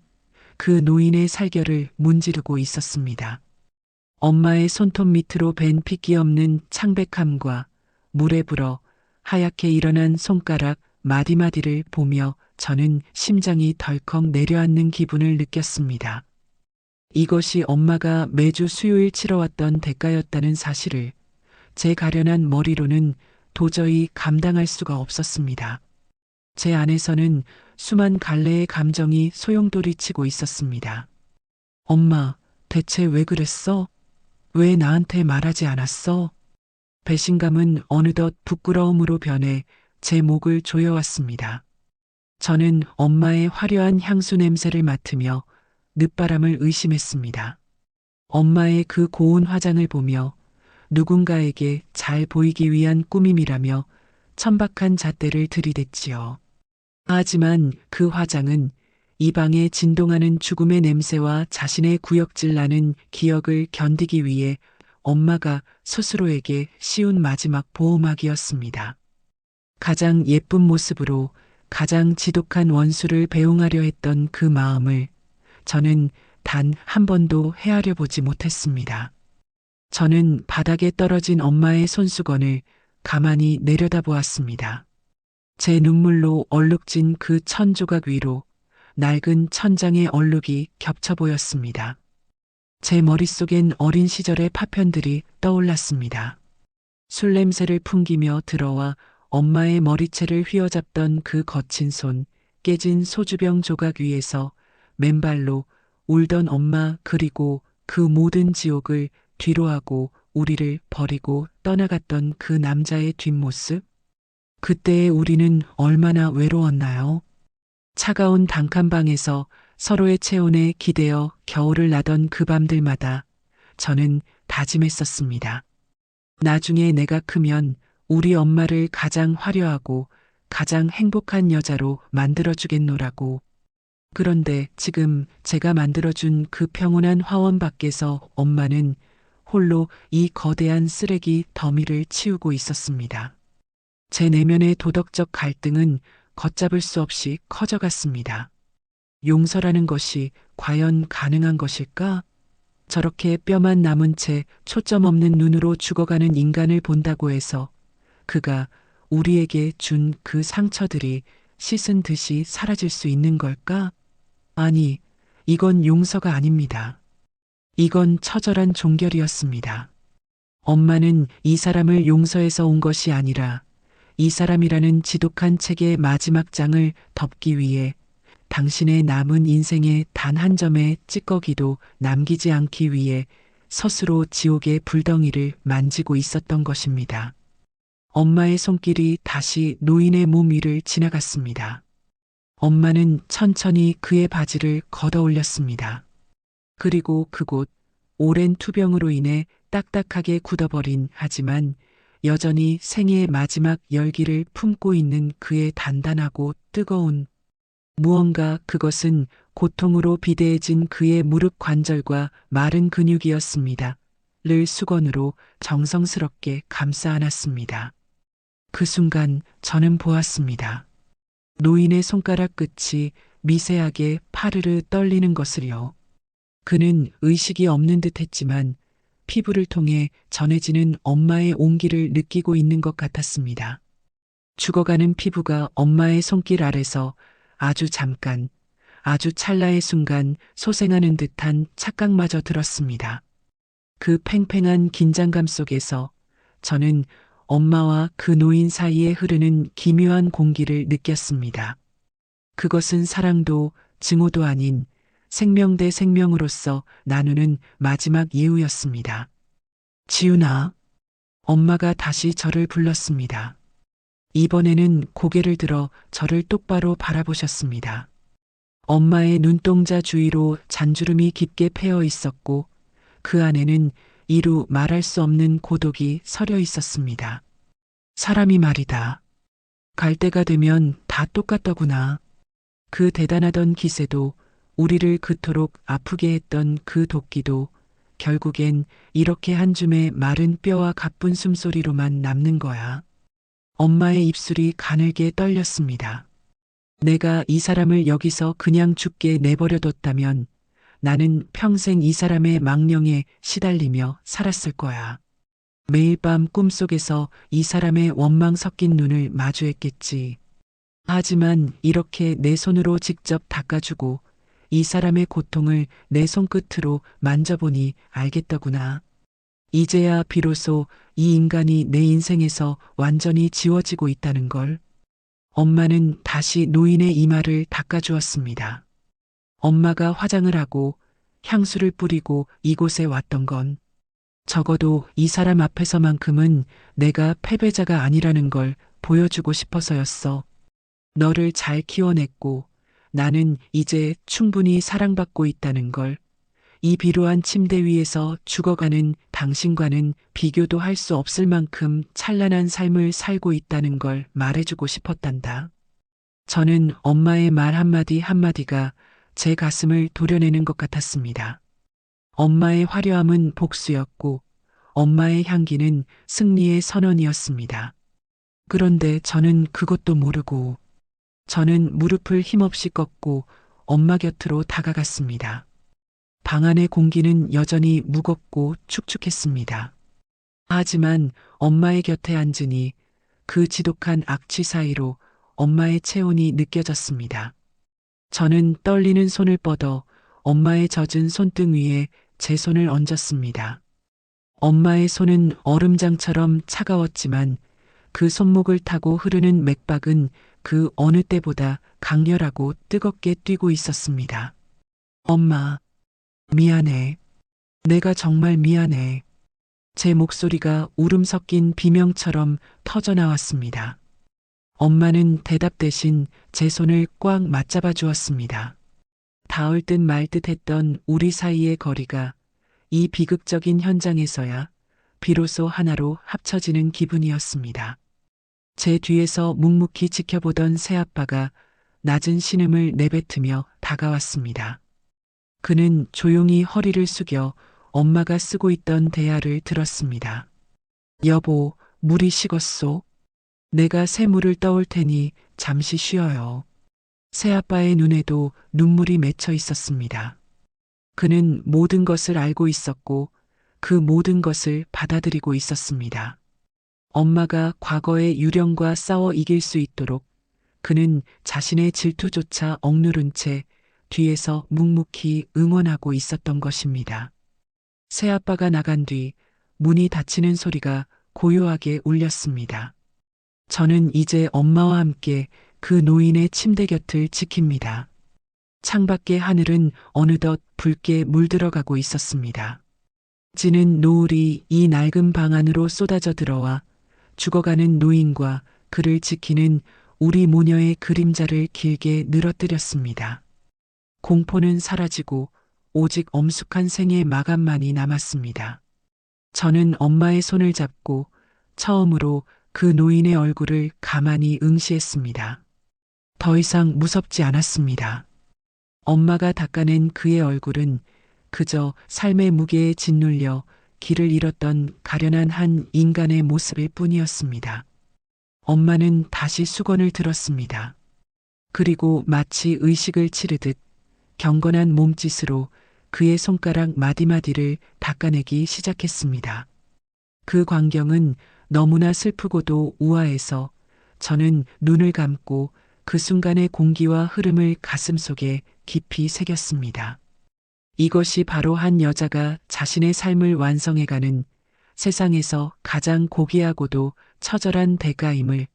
그 노인의 살결을 문지르고 있었습니다. 엄마의 손톱 밑으로 밴 핏기 없는 창백함과 물에 불어 하얗게 일어난 손가락 마디마디를 보며 저는 심장이 덜컥 내려앉는 기분을 느꼈습니다. 이것이 엄마가 매주 수요일 치러왔던 대가였다는 사실을 제 가련한 머리로는 도저히 감당할 수가 없었습니다. 제 안에서는 수만 갈래의 감정이 소용돌이치고 있었습니다. 엄마, 대체 왜 그랬어? 왜 나한테 말하지 않았어? 배신감은 어느덧 부끄러움으로 변해 제 목을 조여왔습니다. 저는 엄마의 화려한 향수 냄새를 맡으며 늦바람을 의심했습니다. 엄마의 그 고운 화장을 보며 누군가에게 잘 보이기 위한 꾸밈이라며 천박한 잣대를 들이댔지요. 하지만 그 화장은 이 방에 진동하는 죽음의 냄새와 자신의 구역질 나는 기억을 견디기 위해 엄마가 스스로에게 씌운 마지막 보호막이었습니다. 가장 예쁜 모습으로 가장 지독한 원수를 배웅하려 했던 그 마음을 저는 단 한 번도 헤아려 보지 못했습니다. 저는 바닥에 떨어진 엄마의 손수건을 가만히 내려다보았습니다. 제 눈물로 얼룩진 그 천조각 위로 낡은 천장의 얼룩이 겹쳐 보였습니다. 제 머릿속엔 어린 시절의 파편들이 떠올랐습니다. 술 냄새를 풍기며 들어와 엄마의 머리채를 휘어잡던 그 거친 손, 깨진 소주병 조각 위에서 맨발로 울던 엄마, 그리고 그 모든 지옥을 뒤로하고 우리를 버리고 떠나갔던 그 남자의 뒷모습? 그때의 우리는 얼마나 외로웠나요? 차가운 단칸방에서 서로의 체온에 기대어 겨울을 나던 그 밤들마다 저는 다짐했었습니다. 나중에 내가 크면 우리 엄마를 가장 화려하고 가장 행복한 여자로 만들어주겠노라고. 그런데 지금 제가 만들어준 그 평온한 화원 밖에서 엄마는 홀로 이 거대한 쓰레기 더미를 치우고 있었습니다. 제 내면의 도덕적 갈등은 걷잡을 수 없이 커져갔습니다. 용서라는 것이 과연 가능한 것일까? 저렇게 뼈만 남은 채 초점 없는 눈으로 죽어가는 인간을 본다고 해서 그가 우리에게 준 그 상처들이 씻은 듯이 사라질 수 있는 걸까? 아니, 이건 용서가 아닙니다. 이건 처절한 종결이었습니다. 엄마는 이 사람을 용서해서 온 것이 아니라 이 사람이라는 지독한 책의 마지막 장을 덮기 위해 당신의 남은 인생의 단 한 점의 찌꺼기도 남기지 않기 위해 스스로 지옥의 불덩이를 만지고 있었던 것입니다. 엄마의 손길이 다시 노인의 몸 위를 지나갔습니다. 엄마는 천천히 그의 바지를 걷어 올렸습니다. 그리고 그곳 오랜 투병으로 인해 딱딱하게 굳어버린, 하지만 여전히 생의 마지막 열기를 품고 있는 그의 단단하고 뜨거운 무언가, 그것은 고통으로 비대해진 그의 무릎 관절과 마른 근육이었습니다. 를 수건으로 정성스럽게 감싸 안았습니다. 그 순간 저는 보았습니다. 노인의 손가락 끝이 미세하게 파르르 떨리는 것을요. 그는 의식이 없는 듯 했지만 피부를 통해 전해지는 엄마의 온기를 느끼고 있는 것 같았습니다. 죽어가는 피부가 엄마의 손길 아래서 아주 잠깐, 아주 찰나의 순간 소생하는 듯한 착각마저 들었습니다. 그 팽팽한 긴장감 속에서 저는 엄마와 그 노인 사이에 흐르는 기묘한 공기를 느꼈습니다. 그것은 사랑도 증오도 아닌 생명 대 생명으로서 나누는 마지막 예우였습니다. 지훈아, 엄마가 다시 저를 불렀습니다. 이번에는 고개를 들어 저를 똑바로 바라보셨습니다. 엄마의 눈동자 주위로 잔주름이 깊게 패여 있었고 그 안에는 이루 말할 수 없는 고독이 서려 있었습니다. 사람이 말이다. 갈 때가 되면 다 똑같더구나. 그 대단하던 기세도, 우리를 그토록 아프게 했던 그 도끼도 결국엔 이렇게 한 줌의 마른 뼈와 가쁜 숨소리로만 남는 거야. 엄마의 입술이 가늘게 떨렸습니다. 내가 이 사람을 여기서 그냥 죽게 내버려뒀다면 나는 평생 이 사람의 망령에 시달리며 살았을 거야. 매일 밤 꿈속에서 이 사람의 원망 섞인 눈을 마주했겠지. 하지만 이렇게 내 손으로 직접 닦아주고 이 사람의 고통을 내 손끝으로 만져보니 알겠더구나. 이제야 비로소 이 인간이 내 인생에서 완전히 지워지고 있다는 걸. 엄마는 다시 노인의 이마를 닦아주었습니다. 엄마가 화장을 하고 향수를 뿌리고 이곳에 왔던 건 적어도 이 사람 앞에서만큼은 내가 패배자가 아니라는 걸 보여주고 싶어서였어. 너를 잘 키워냈고 나는 이제 충분히 사랑받고 있다는 걸. 이 비루한 침대 위에서 죽어가는 당신과는 비교도 할 수 없을 만큼 찬란한 삶을 살고 있다는 걸 말해주고 싶었단다. 저는 엄마의 말 한마디 한마디가 제 가슴을 도려내는 것 같았습니다. 엄마의 화려함은 복수였고 엄마의 향기는 승리의 선언이었습니다. 그런데 저는 그것도 모르고 저는 무릎을 힘없이 꺾고 엄마 곁으로 다가갔습니다. 방 안의 공기는 여전히 무겁고 축축했습니다. 하지만 엄마의 곁에 앉으니 그 지독한 악취 사이로 엄마의 체온이 느껴졌습니다. 저는 떨리는 손을 뻗어 엄마의 젖은 손등 위에 제 손을 얹었습니다. 엄마의 손은 얼음장처럼 차가웠지만 그 손목을 타고 흐르는 맥박은 그 어느 때보다 강렬하고 뜨겁게 뛰고 있었습니다. 엄마, 미안해. 내가 정말 미안해. 제 목소리가 울음 섞인 비명처럼 터져 나왔습니다. 엄마는 대답 대신 제 손을 꽉 맞잡아 주었습니다. 닿을 듯 말 듯 했던 우리 사이의 거리가 이 비극적인 현장에서야 비로소 하나로 합쳐지는 기분이었습니다. 제 뒤에서 묵묵히 지켜보던 새아빠가 낮은 신음을 내뱉으며 다가왔습니다. 그는 조용히 허리를 숙여 엄마가 쓰고 있던 대야를 들었습니다. 여보, 물이 식었소? 내가 새 물을 떠올 테니 잠시 쉬어요. 새아빠의 눈에도 눈물이 맺혀 있었습니다. 그는 모든 것을 알고 있었고 그 모든 것을 받아들이고 있었습니다. 엄마가 과거의 유령과 싸워 이길 수 있도록 그는 자신의 질투조차 억누른 채 뒤에서 묵묵히 응원하고 있었던 것입니다. 새아빠가 나간 뒤 문이 닫히는 소리가 고요하게 울렸습니다. 저는 이제 엄마와 함께 그 노인의 침대 곁을 지킵니다. 창밖의 하늘은 어느덧 붉게 물들어가고 있었습니다. 지는 노을이 이 낡은 방 안으로 쏟아져 들어와 죽어가는 노인과 그를 지키는 우리 모녀의 그림자를 길게 늘어뜨렸습니다. 공포는 사라지고 오직 엄숙한 생의 마감만이 남았습니다. 저는 엄마의 손을 잡고 처음으로 그 노인의 얼굴을 가만히 응시했습니다. 더 이상 무섭지 않았습니다. 엄마가 닦아낸 그의 얼굴은 그저 삶의 무게에 짓눌려 길을 잃었던 가련한 한 인간의 모습일 뿐이었습니다. 엄마는 다시 수건을 들었습니다. 그리고 마치 의식을 치르듯 경건한 몸짓으로 그의 손가락 마디마디를 닦아내기 시작했습니다. 그 광경은 너무나 슬프고도 우아해서 저는 눈을 감고 그 순간의 공기와 흐름을 가슴속에 깊이 새겼습니다. 이것이 바로 한 여자가 자신의 삶을 완성해가는 세상에서 가장 고귀하고도 처절한 대가임을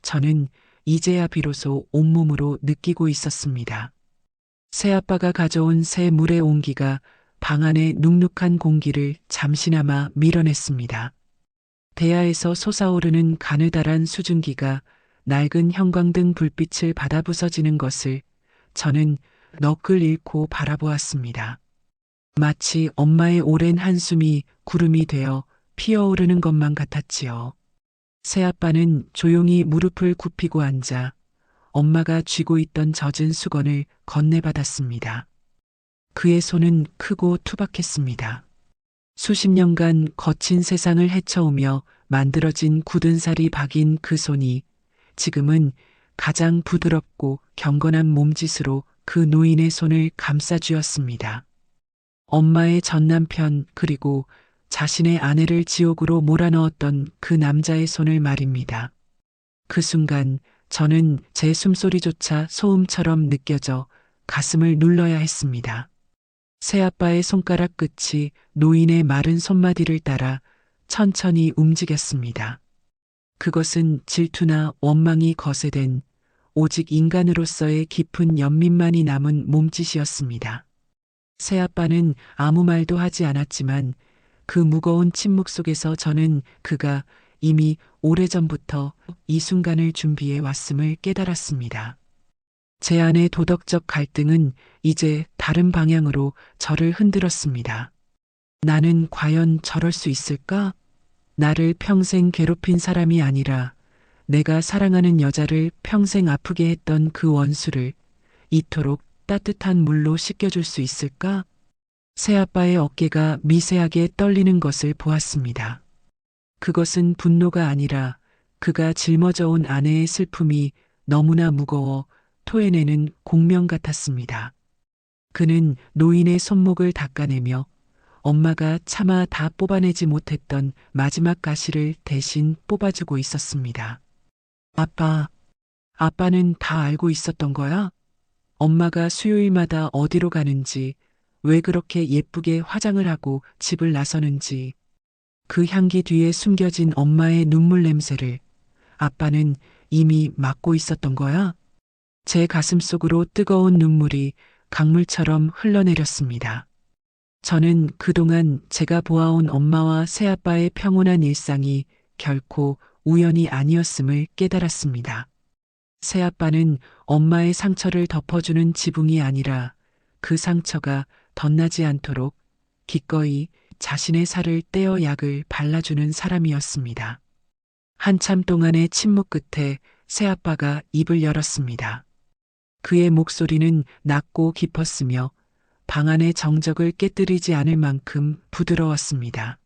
저는 이제야 비로소 온몸으로 느끼고 있었습니다. 새아빠가 가져온 새 물의 온기가 방 안의 눅눅한 공기를 잠시나마 밀어냈습니다. 대야에서 솟아오르는 가느다란 수증기가 낡은 형광등 불빛을 받아 부서지는 것을 저는 넋을 잃고 바라보았습니다. 마치 엄마의 오랜 한숨이 구름이 되어 피어오르는 것만 같았지요. 새아빠는 조용히 무릎을 굽히고 앉아 엄마가 쥐고 있던 젖은 수건을 건네받았습니다. 그의 손은 크고 투박했습니다. 수십 년간 거친 세상을 헤쳐오며 만들어진 굳은 살이 박인 그 손이 지금은 가장 부드럽고 경건한 몸짓으로 그 노인의 손을 감싸쥐었습니다. 엄마의 전 남편 그리고 자신의 아내를 지옥으로 몰아넣었던 그 남자의 손을 말입니다. 그 순간 저는 제 숨소리조차 소음처럼 느껴져 가슴을 눌러야 했습니다. 새아빠의 손가락 끝이 노인의 마른 손마디를 따라 천천히 움직였습니다. 그것은 질투나 원망이 거세된 오직 인간으로서의 깊은 연민만이 남은 몸짓이었습니다. 새아빠는 아무 말도 하지 않았지만 그 무거운 침묵 속에서 저는 그가 이미 오래전부터 이 순간을 준비해 왔음을 깨달았습니다. 제 안의 도덕적 갈등은 이제 다른 방향으로 저를 흔들었습니다. 나는 과연 저럴 수 있을까? 나를 평생 괴롭힌 사람이 아니라 내가 사랑하는 여자를 평생 아프게 했던 그 원수를 이토록 따뜻한 물로 씻겨줄 수 있을까? 새아빠의 어깨가 미세하게 떨리는 것을 보았습니다. 그것은 분노가 아니라 그가 짊어져 온 아내의 슬픔이 너무나 무거워 토해내는 공명 같았습니다. 그는 노인의 손목을 닦아내며 엄마가 차마 다 뽑아내지 못했던 마지막 가시를 대신 뽑아주고 있었습니다. 아빠는 다 알고 있었던 거야? 엄마가 수요일마다 어디로 가는지, 왜 그렇게 예쁘게 화장을 하고 집을 나서는지, 그 향기 뒤에 숨겨진 엄마의 눈물 냄새를 아빠는 이미 맡고 있었던 거야? 제 가슴 속으로 뜨거운 눈물이 강물처럼 흘러내렸습니다. 저는 그동안 제가 보아온 엄마와 새아빠의 평온한 일상이 결코 우연이 아니었음을 깨달았습니다. 새아빠는 엄마의 상처를 덮어주는 지붕이 아니라 그 상처가 덧나지 않도록 기꺼이 자신의 살을 떼어 약을 발라주는 사람이었습니다. 한참 동안의 침묵 끝에 새아빠가 입을 열었습니다. 그의 목소리는 낮고 깊었으며 방 안의 정적을 깨뜨리지 않을 만큼 부드러웠습니다.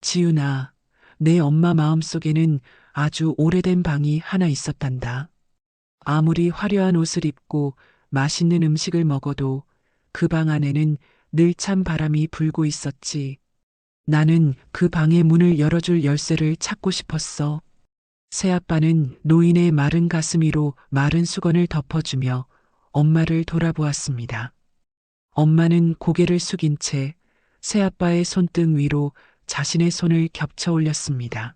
지훈아, 내 엄마 마음속에는 아주 오래된 방이 하나 있었단다. 아무리 화려한 옷을 입고 맛있는 음식을 먹어도 그 방 안에는 늘 찬 바람이 불고 있었지. 나는 그 방의 문을 열어줄 열쇠를 찾고 싶었어. 새아빠는 노인의 마른 가슴 위로 마른 수건을 덮어주며 엄마를 돌아보았습니다. 엄마는 고개를 숙인 채 새아빠의 손등 위로 자신의 손을 겹쳐 올렸습니다.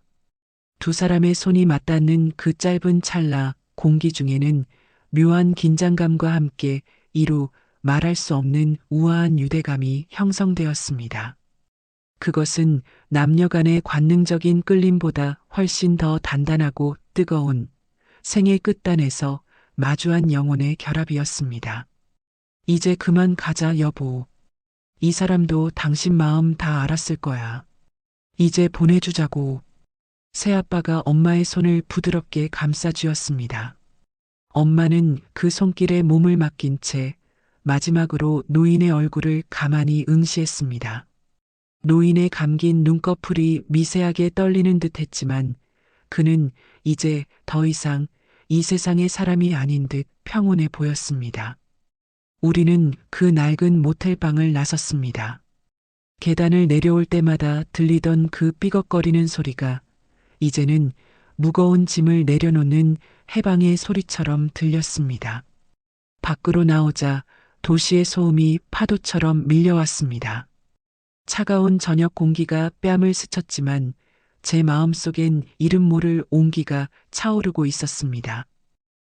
두 사람의 손이 맞닿는 그 짧은 찰나 공기 중에는 묘한 긴장감과 함께 이루 말할 수 없는 우아한 유대감이 형성되었습니다. 그것은 남녀 간의 관능적인 끌림보다 훨씬 더 단단하고 뜨거운 생의 끝단에서 마주한 영혼의 결합이었습니다. 이제 그만 가자, 여보. 이 사람도 당신 마음 다 알았을 거야. 이제 보내주자고. 새아빠가 엄마의 손을 부드럽게 감싸쥐었습니다. 엄마는 그 손길에 몸을 맡긴 채 마지막으로 노인의 얼굴을 가만히 응시했습니다. 노인의 감긴 눈꺼풀이 미세하게 떨리는 듯 했지만 그는 이제 더 이상 이 세상의 사람이 아닌 듯 평온해 보였습니다. 우리는 그 낡은 모텔방을 나섰습니다. 계단을 내려올 때마다 들리던 그 삐걱거리는 소리가 이제는 무거운 짐을 내려놓는 해방의 소리처럼 들렸습니다. 밖으로 나오자 도시의 소음이 파도처럼 밀려왔습니다. 차가운 저녁 공기가 뺨을 스쳤지만 제 마음속엔 이름 모를 온기가 차오르고 있었습니다.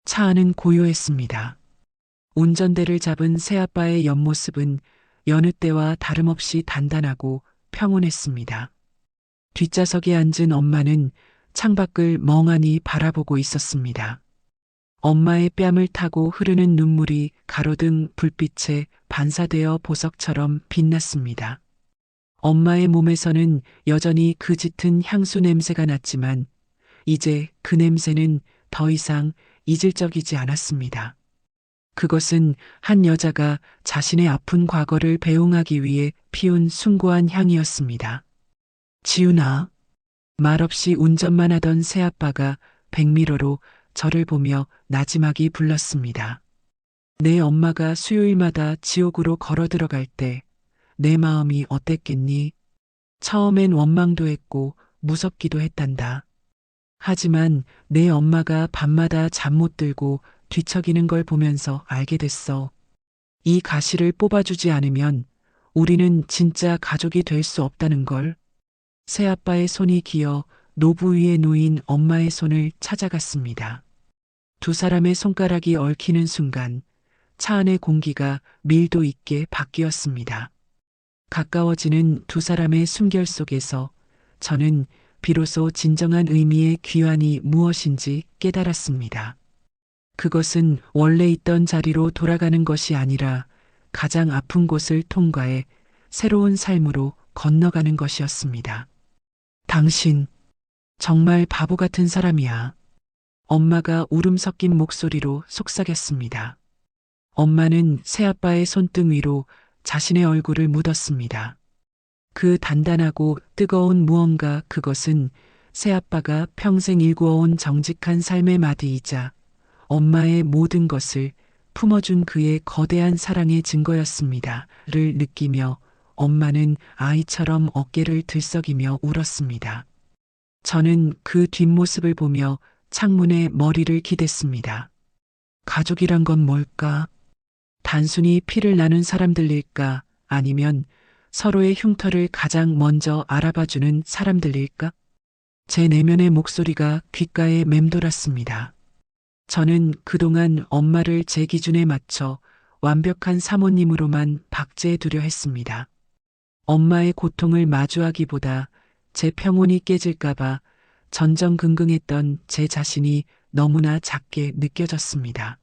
차 안은 고요했습니다. 운전대를 잡은 새아빠의 옆모습은 여느 때와 다름없이 단단하고 평온했습니다. 뒷좌석에 앉은 엄마는 창밖을 멍하니 바라보고 있었습니다. 엄마의 뺨을 타고 흐르는 눈물이 가로등 불빛에 반사되어 보석처럼 빛났습니다. 엄마의 몸에서는 여전히 그 짙은 향수 냄새가 났지만 이제 그 냄새는 더 이상 이질적이지 않았습니다. 그것은 한 여자가 자신의 아픈 과거를 배웅하기 위해 피운 숭고한 향이었습니다. 지훈아. 말없이 운전만 하던 새아빠가 백미러로 저를 보며 나지막이 불렀습니다. 내 엄마가 수요일마다 지옥으로 걸어 들어갈 때 내 마음이 어땠겠니? 처음엔 원망도 했고 무섭기도 했단다. 하지만 내 엄마가 밤마다 잠 못 들고 뒤척이는 걸 보면서 알게 됐어. 이 가시를 뽑아주지 않으면 우리는 진짜 가족이 될 수 없다는 걸. 새아빠의 손이 기어 노부 위에 놓인 엄마의 손을 찾아갔습니다. 두 사람의 손가락이 얽히는 순간 차 안의 공기가 밀도 있게 바뀌었습니다. 가까워지는 두 사람의 숨결 속에서 저는 비로소 진정한 의미의 귀환이 무엇인지 깨달았습니다. 그것은 원래 있던 자리로 돌아가는 것이 아니라 가장 아픈 곳을 통과해 새로운 삶으로 건너가는 것이었습니다. 당신, 정말 바보 같은 사람이야. 엄마가 울음 섞인 목소리로 속삭였습니다. 엄마는 새아빠의 손등 위로 자신의 얼굴을 묻었습니다. 그 단단하고 뜨거운 무언가, 그것은 새아빠가 평생 일구어온 정직한 삶의 마디이자 엄마의 모든 것을 품어준 그의 거대한 사랑의 증거였습니다. 를 느끼며 엄마는 아이처럼 어깨를 들썩이며 울었습니다. 저는 그 뒷모습을 보며 창문에 머리를 기댔습니다. 가족이란 건 뭘까? 단순히 피를 나눈 사람들일까? 아니면 서로의 흉터를 가장 먼저 알아봐주는 사람들일까? 제 내면의 목소리가 귓가에 맴돌았습니다. 저는 그동안 엄마를 제 기준에 맞춰 완벽한 사모님으로만 박제해두려 했습니다. 엄마의 고통을 마주하기보다 제 평온이 깨질까봐 전전긍긍했던 제 자신이 너무나 작게 느껴졌습니다.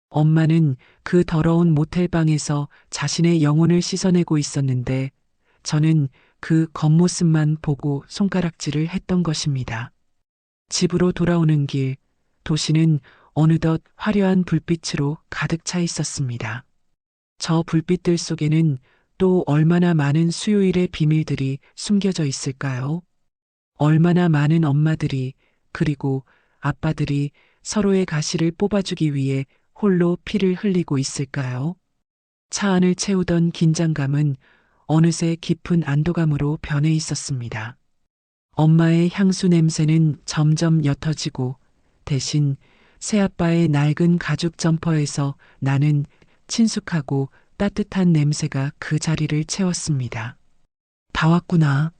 엄마는 그 더러운 모텔방에서 자신의 영혼을 씻어내고 있었는데 저는 그 겉모습만 보고 손가락질을 했던 것입니다. 집으로 돌아오는 길, 도시는 어느덧 화려한 불빛으로 가득 차 있었습니다. 저 불빛들 속에는 또 얼마나 많은 수요일의 비밀들이 숨겨져 있을까요? 얼마나 많은 엄마들이, 그리고 아빠들이 서로의 가시를 뽑아주기 위해 홀로 피를 흘리고 있을까요? 차 안을 채우던 긴장감은 어느새 깊은 안도감으로 변해 있었습니다. 엄마의 향수 냄새는 점점 옅어지고 대신 새아빠의 낡은 가죽 점퍼에서 나는 친숙하고 따뜻한 냄새가 그 자리를 채웠습니다. 다 왔구나.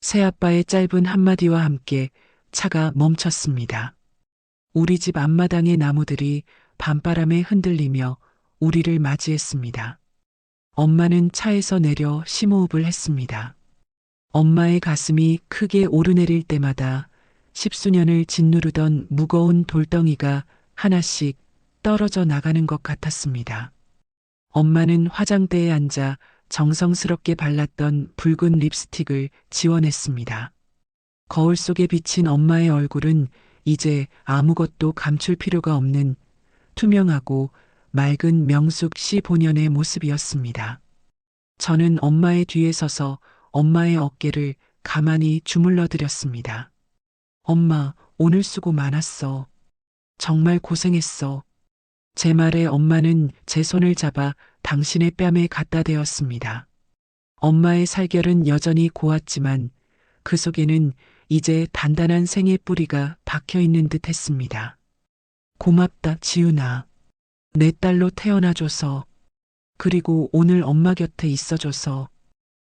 새아빠의 짧은 한마디와 함께 차가 멈췄습니다. 우리 집 앞마당의 나무들이 밤바람에 흔들리며 우리를 맞이했습니다. 엄마는 차에서 내려 심호흡을 했습니다. 엄마의 가슴이 크게 오르내릴 때마다 십수년을 짓누르던 무거운 돌덩이가 하나씩 떨어져 나가는 것 같았습니다. 엄마는 화장대에 앉아 정성스럽게 발랐던 붉은 립스틱을 지워냈습니다. 거울 속에 비친 엄마의 얼굴은 이제 아무것도 감출 필요가 없는 투명하고 맑은 명숙 씨 본연의 모습이었습니다. 저는 엄마의 뒤에 서서 엄마의 어깨를 가만히 주물러 드렸습니다. 엄마, 오늘 수고 많았어. 정말 고생했어. 제 말에 엄마는 제 손을 잡아 당신의 뺨에 갖다 대었습니다. 엄마의 살결은 여전히 고왔지만 그 속에는 이제 단단한 생의 뿌리가 박혀 있는 듯 했습니다. 고맙다, 지훈아. 내 딸로 태어나줘서. 그리고 오늘 엄마 곁에 있어줘서.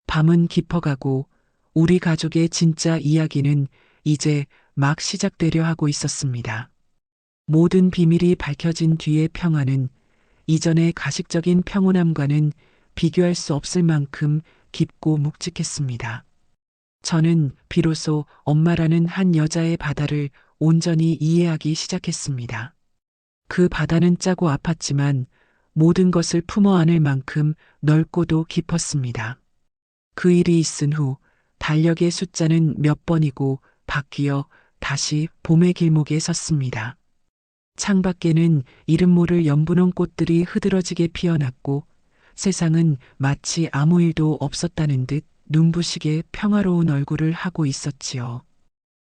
밤은 깊어가고 우리 가족의 진짜 이야기는 이제 막 시작되려 하고 있었습니다. 모든 비밀이 밝혀진 뒤의 평화는 이전의 가식적인 평온함과는 비교할 수 없을 만큼 깊고 묵직했습니다. 저는 비로소 엄마라는 한 여자의 바다를 온전히 이해하기 시작했습니다. 그 바다는 짜고 아팠지만 모든 것을 품어 안을 만큼 넓고도 깊었습니다. 그 일이 있은 후 달력의 숫자는 몇 번이고 바뀌어 다시 봄의 길목에 섰습니다. 창밖에는 이름 모를 연분홍 꽃들이 흐드러지게 피어났고 세상은 마치 아무 일도 없었다는 듯 눈부시게 평화로운 얼굴을 하고 있었지요.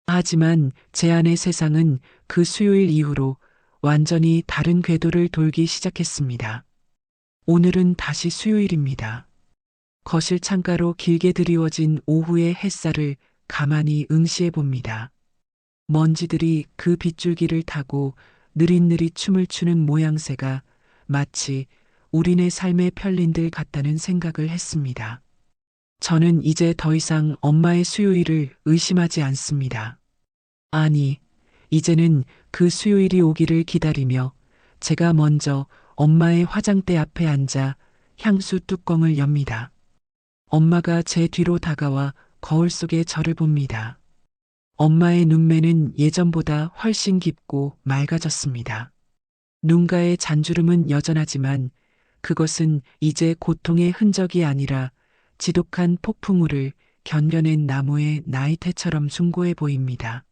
하지만 제 안의 세상은 그 수요일 이후로 완전히 다른 궤도를 돌기 시작했습니다. 오늘은 다시 수요일입니다. 거실 창가로 길게 드리워진 오후의 햇살을 가만히 응시해 봅니다. 먼지들이 그 빗줄기를 타고 느릿느릿 춤을 추는 모양새가 마치 우리네 삶의 편린들 같다는 생각을 했습니다. 저는 이제 더 이상 엄마의 수요일을 의심하지 않습니다. 아니, 이제는 그 수요일이 오기를 기다리며 제가 먼저 엄마의 화장대 앞에 앉아 향수 뚜껑을 엽니다. 엄마가 제 뒤로 다가와 거울 속에 저를 봅니다. 엄마의 눈매는 예전보다 훨씬 깊고 맑아졌습니다. 눈가의 잔주름은 여전하지만 그것은 이제 고통의 흔적이 아니라 지독한 폭풍우를 견뎌낸 나무의 나이테처럼 숭고해 보입니다.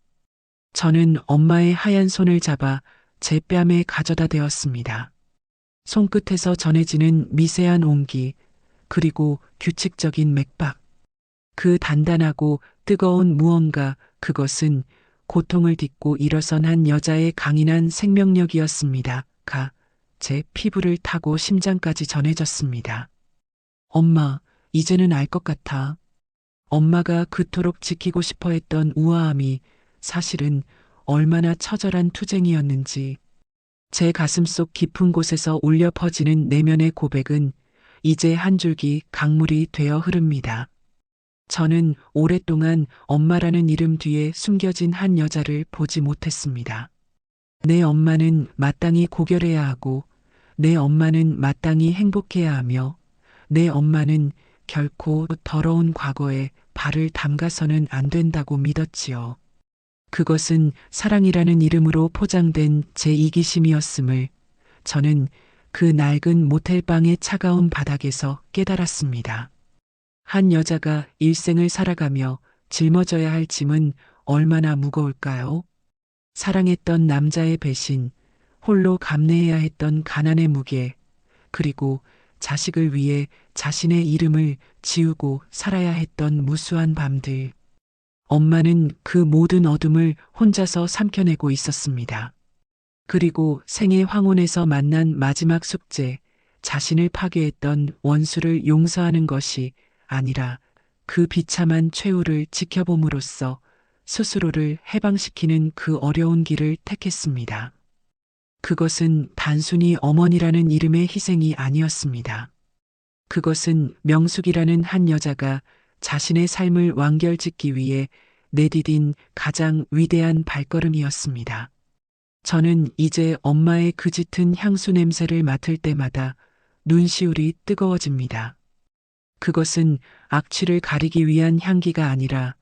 저는 엄마의 하얀 손을 잡아 제 뺨에 가져다 대었습니다. 손끝에서 전해지는 미세한 온기, 그리고 규칙적인 맥박. 그 단단하고 뜨거운 무언가, 그것은 고통을 딛고 일어선 한 여자의 강인한 생명력이었습니다. 제 피부를 타고 심장까지 전해졌습니다. 엄마, 이제는 알 것 같아. 엄마가 그토록 지키고 싶어 했던 우아함이 사실은 얼마나 처절한 투쟁이었는지. 제 가슴속 깊은 곳에서 울려 퍼지는 내면의 고백은 이제 한 줄기 강물이 되어 흐릅니다. 저는 오랫동안 엄마라는 이름 뒤에 숨겨진 한 여자를 보지 못했습니다. 내 엄마는 마땅히 고결해야 하고, 내 엄마는 마땅히 행복해야 하며, 내 엄마는 결코 더러운 과거에 발을 담가서는 안 된다고 믿었지요. 그것은 사랑이라는 이름으로 포장된 제 이기심이었음을 저는 그 낡은 모텔방의 차가운 바닥에서 깨달았습니다. 한 여자가 일생을 살아가며 짊어져야 할 짐은 얼마나 무거울까요? 사랑했던 남자의 배신, 홀로 감내해야 했던 가난의 무게, 그리고 자식을 위해 자신의 이름을 지우고 살아야 했던 무수한 밤들. 엄마는 그 모든 어둠을 혼자서 삼켜내고 있었습니다. 그리고 생의 황혼에서 만난 마지막 숙제, 자신을 파괴했던 원수를 용서하는 것이 아니라 그 비참한 최후를 지켜봄으로써 스스로를 해방시키는 그 어려운 길을 택했습니다. 그것은 단순히 어머니라는 이름의 희생이 아니었습니다. 그것은 명숙이라는 한 여자가 자신의 삶을 완결짓기 위해 내디딘 가장 위대한 발걸음이었습니다. 저는 이제 엄마의 그 짙은 향수 냄새를 맡을 때마다 눈시울이 뜨거워집니다. 그것은 악취를 가리기 위한 향기가 아니라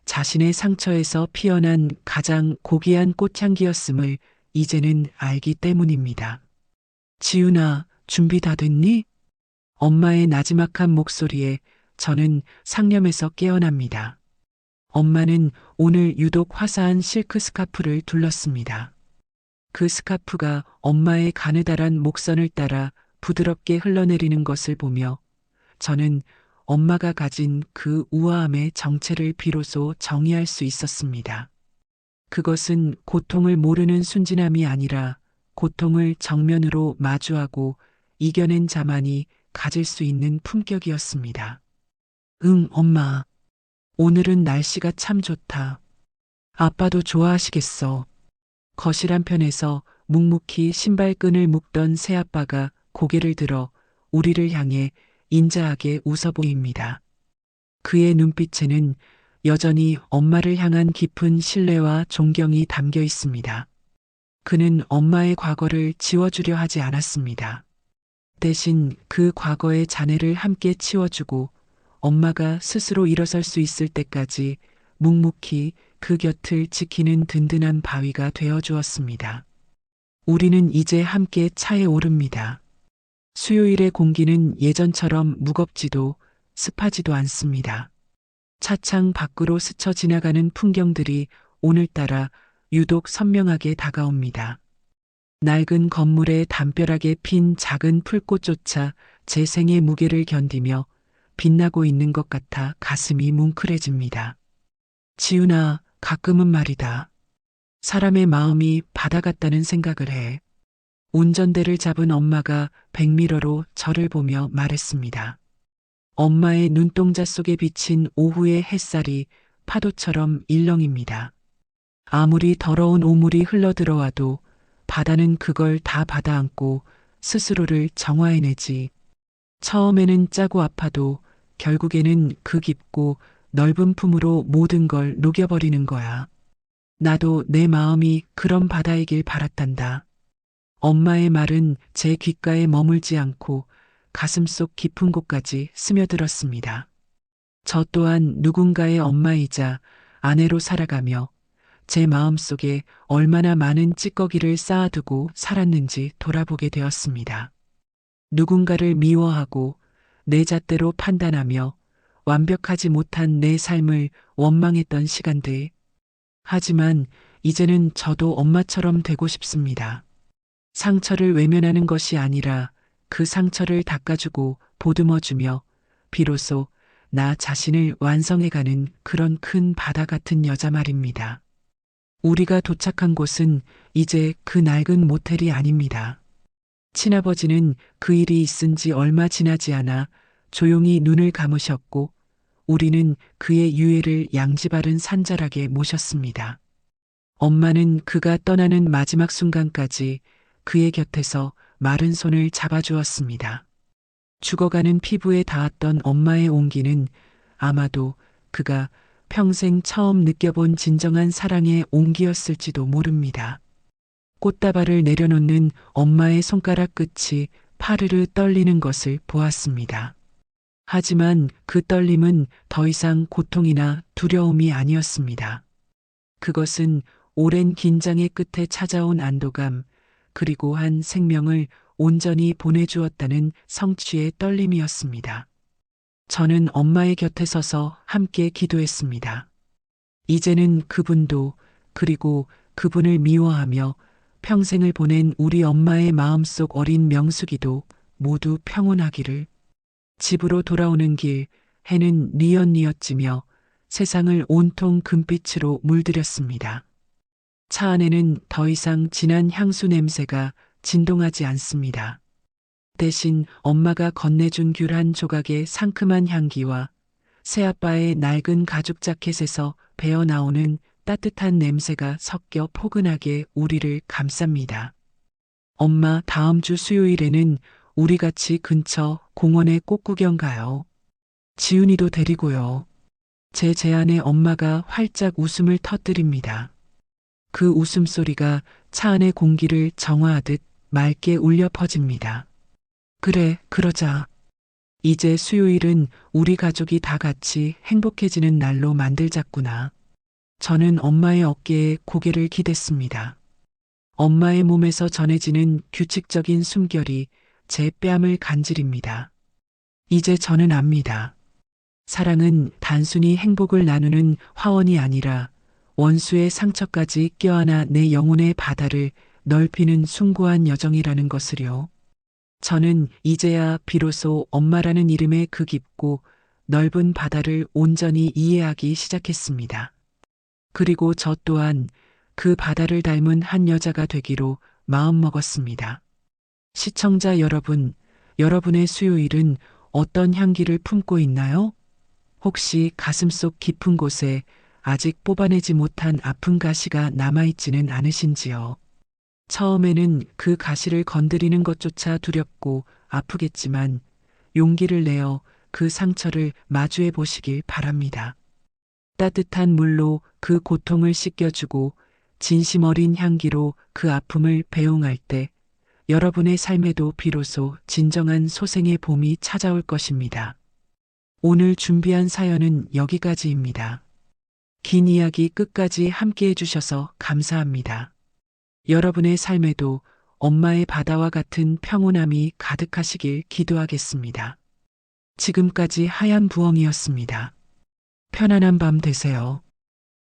자신의 상처에서 피어난 가장 고귀한 꽃향기였음을 이제는 알기 때문입니다. 지훈아, 준비 다 됐니? 엄마의 나지막한 목소리에 저는 상념에서 깨어납니다. 엄마는 오늘 유독 화사한 실크 스카프를 둘렀습니다. 그 스카프가 엄마의 가느다란 목선을 따라 부드럽게 흘러내리는 것을 보며 저는 엄마가 가진 그 우아함의 정체를 비로소 정의할 수 있었습니다. 그것은 고통을 모르는 순진함이 아니라 고통을 정면으로 마주하고 이겨낸 자만이 가질 수 있는 품격이었습니다. 응, 엄마. 오늘은 날씨가 참 좋다. 아빠도 좋아하시겠어. 거실 한편에서 묵묵히 신발끈을 묶던 새아빠가 고개를 들어 우리를 향해 인자하게 웃어 보입니다. 그의 눈빛에는 여전히 엄마를 향한 깊은 신뢰와 존경이 담겨 있습니다. 그는 엄마의 과거를 지워주려 하지 않았습니다. 대신 그 과거의 잔해를 함께 치워주고 엄마가 스스로 일어설 수 있을 때까지 묵묵히 그 곁을 지키는 든든한 바위가 되어 주었습니다. 우리는 이제 함께 차에 오릅니다. 수요일의 공기는 예전처럼 무겁지도 습하지도 않습니다. 차창 밖으로 스쳐 지나가는 풍경들이 오늘따라 유독 선명하게 다가옵니다. 낡은 건물에 담벼락에 핀 작은 풀꽃조차 제 생의 무게를 견디며 빛나고 있는 것 같아 가슴이 뭉클해집니다. 지훈아, 가끔은 말이다. 사람의 마음이 바다 같다는 생각을 해. 운전대를 잡은 엄마가 백미러로 저를 보며 말했습니다. 엄마의 눈동자 속에 비친 오후의 햇살이 파도처럼 일렁입니다. 아무리 더러운 오물이 흘러들어와도 바다는 그걸 다 받아안고 스스로를 정화해내지. 처음에는 짜고 아파도 결국에는 그 깊고 넓은 품으로 모든 걸 녹여버리는 거야. 나도 내 마음이 그런 바다이길 바랐단다. 엄마의 말은 제 귓가에 머물지 않고 가슴속 깊은 곳까지 스며들었습니다. 저 또한 누군가의 엄마이자 아내로 살아가며 제 마음속에 얼마나 많은 찌꺼기를 쌓아두고 살았는지 돌아보게 되었습니다. 누군가를 미워하고 내 잣대로 판단하며 완벽하지 못한 내 삶을 원망했던 시간들. 하지만 이제는 저도 엄마처럼 되고 싶습니다. 상처를 외면하는 것이 아니라 그 상처를 닦아주고 보듬어주며 비로소 나 자신을 완성해가는 그런 큰 바다 같은 여자 말입니다. 우리가 도착한 곳은 이제 그 낡은 모텔이 아닙니다. 친아버지는 그 일이 있은 지 얼마 지나지 않아 조용히 눈을 감으셨고 우리는 그의 유해를 양지바른 산자락에 모셨습니다. 엄마는 그가 떠나는 마지막 순간까지 그의 곁에서 마른 손을 잡아주었습니다. 죽어가는 피부에 닿았던 엄마의 온기는 아마도 그가 평생 처음 느껴본 진정한 사랑의 온기였을지도 모릅니다. 꽃다발을 내려놓는 엄마의 손가락 끝이 파르르 떨리는 것을 보았습니다. 하지만 그 떨림은 더 이상 고통이나 두려움이 아니었습니다. 그것은 오랜 긴장의 끝에 찾아온 안도감, 그리고 한 생명을 온전히 보내주었다는 성취의 떨림이었습니다. 저는 엄마의 곁에 서서 함께 기도했습니다. 이제는 그분도, 그리고 그분을 미워하며 평생을 보낸 우리 엄마의 마음속 어린 명숙이도 모두 평온하기를. 집으로 돌아오는 길, 해는 뉘엿뉘엿지며 세상을 온통 금빛으로 물들였습니다. 차 안에는 더 이상 진한 향수 냄새가 진동하지 않습니다. 대신 엄마가 건네준 귤 한 조각의 상큼한 향기와 새아빠의 낡은 가죽 자켓에서 배어나오는 따뜻한 냄새가 섞여 포근하게 우리를 감쌉니다. 엄마, 다음 주 수요일에는 우리 같이 근처 공원에 꽃구경 가요. 지훈이도 데리고요. 제 제안에 엄마가 활짝 웃음을 터뜨립니다. 그 웃음소리가 차 안의 공기를 정화하듯 맑게 울려 퍼집니다. 그래, 그러자. 이제 수요일은 우리 가족이 다 같이 행복해지는 날로 만들자꾸나. 저는 엄마의 어깨에 고개를 기댔습니다. 엄마의 몸에서 전해지는 규칙적인 숨결이 제 뺨을 간지립니다. 이제 저는 압니다. 사랑은 단순히 행복을 나누는 화원이 아니라 원수의 상처까지 껴안아 내 영혼의 바다를 넓히는 숭고한 여정이라는 것을요. 저는 이제야 비로소 엄마라는 이름의 그 깊고 넓은 바다를 온전히 이해하기 시작했습니다. 그리고 저 또한 그 바다를 닮은 한 여자가 되기로 마음먹었습니다. 시청자 여러분, 여러분의 수요일은 어떤 향기를 품고 있나요? 혹시 가슴속 깊은 곳에 아직 뽑아내지 못한 아픈 가시가 남아있지는 않으신지요? 처음에는 그 가시를 건드리는 것조차 두렵고 아프겠지만 용기를 내어 그 상처를 마주해 보시길 바랍니다. 따뜻한 물로 그 고통을 씻겨주고 진심 어린 향기로 그 아픔을 배웅할 때 여러분의 삶에도 비로소 진정한 소생의 봄이 찾아올 것입니다. 오늘 준비한 사연은 여기까지입니다. 긴 이야기 끝까지 함께 해주셔서 감사합니다. 여러분의 삶에도 엄마의 바다와 같은 평온함이 가득하시길 기도하겠습니다. 지금까지 하얀 부엉이였습니다. 편안한 밤 되세요.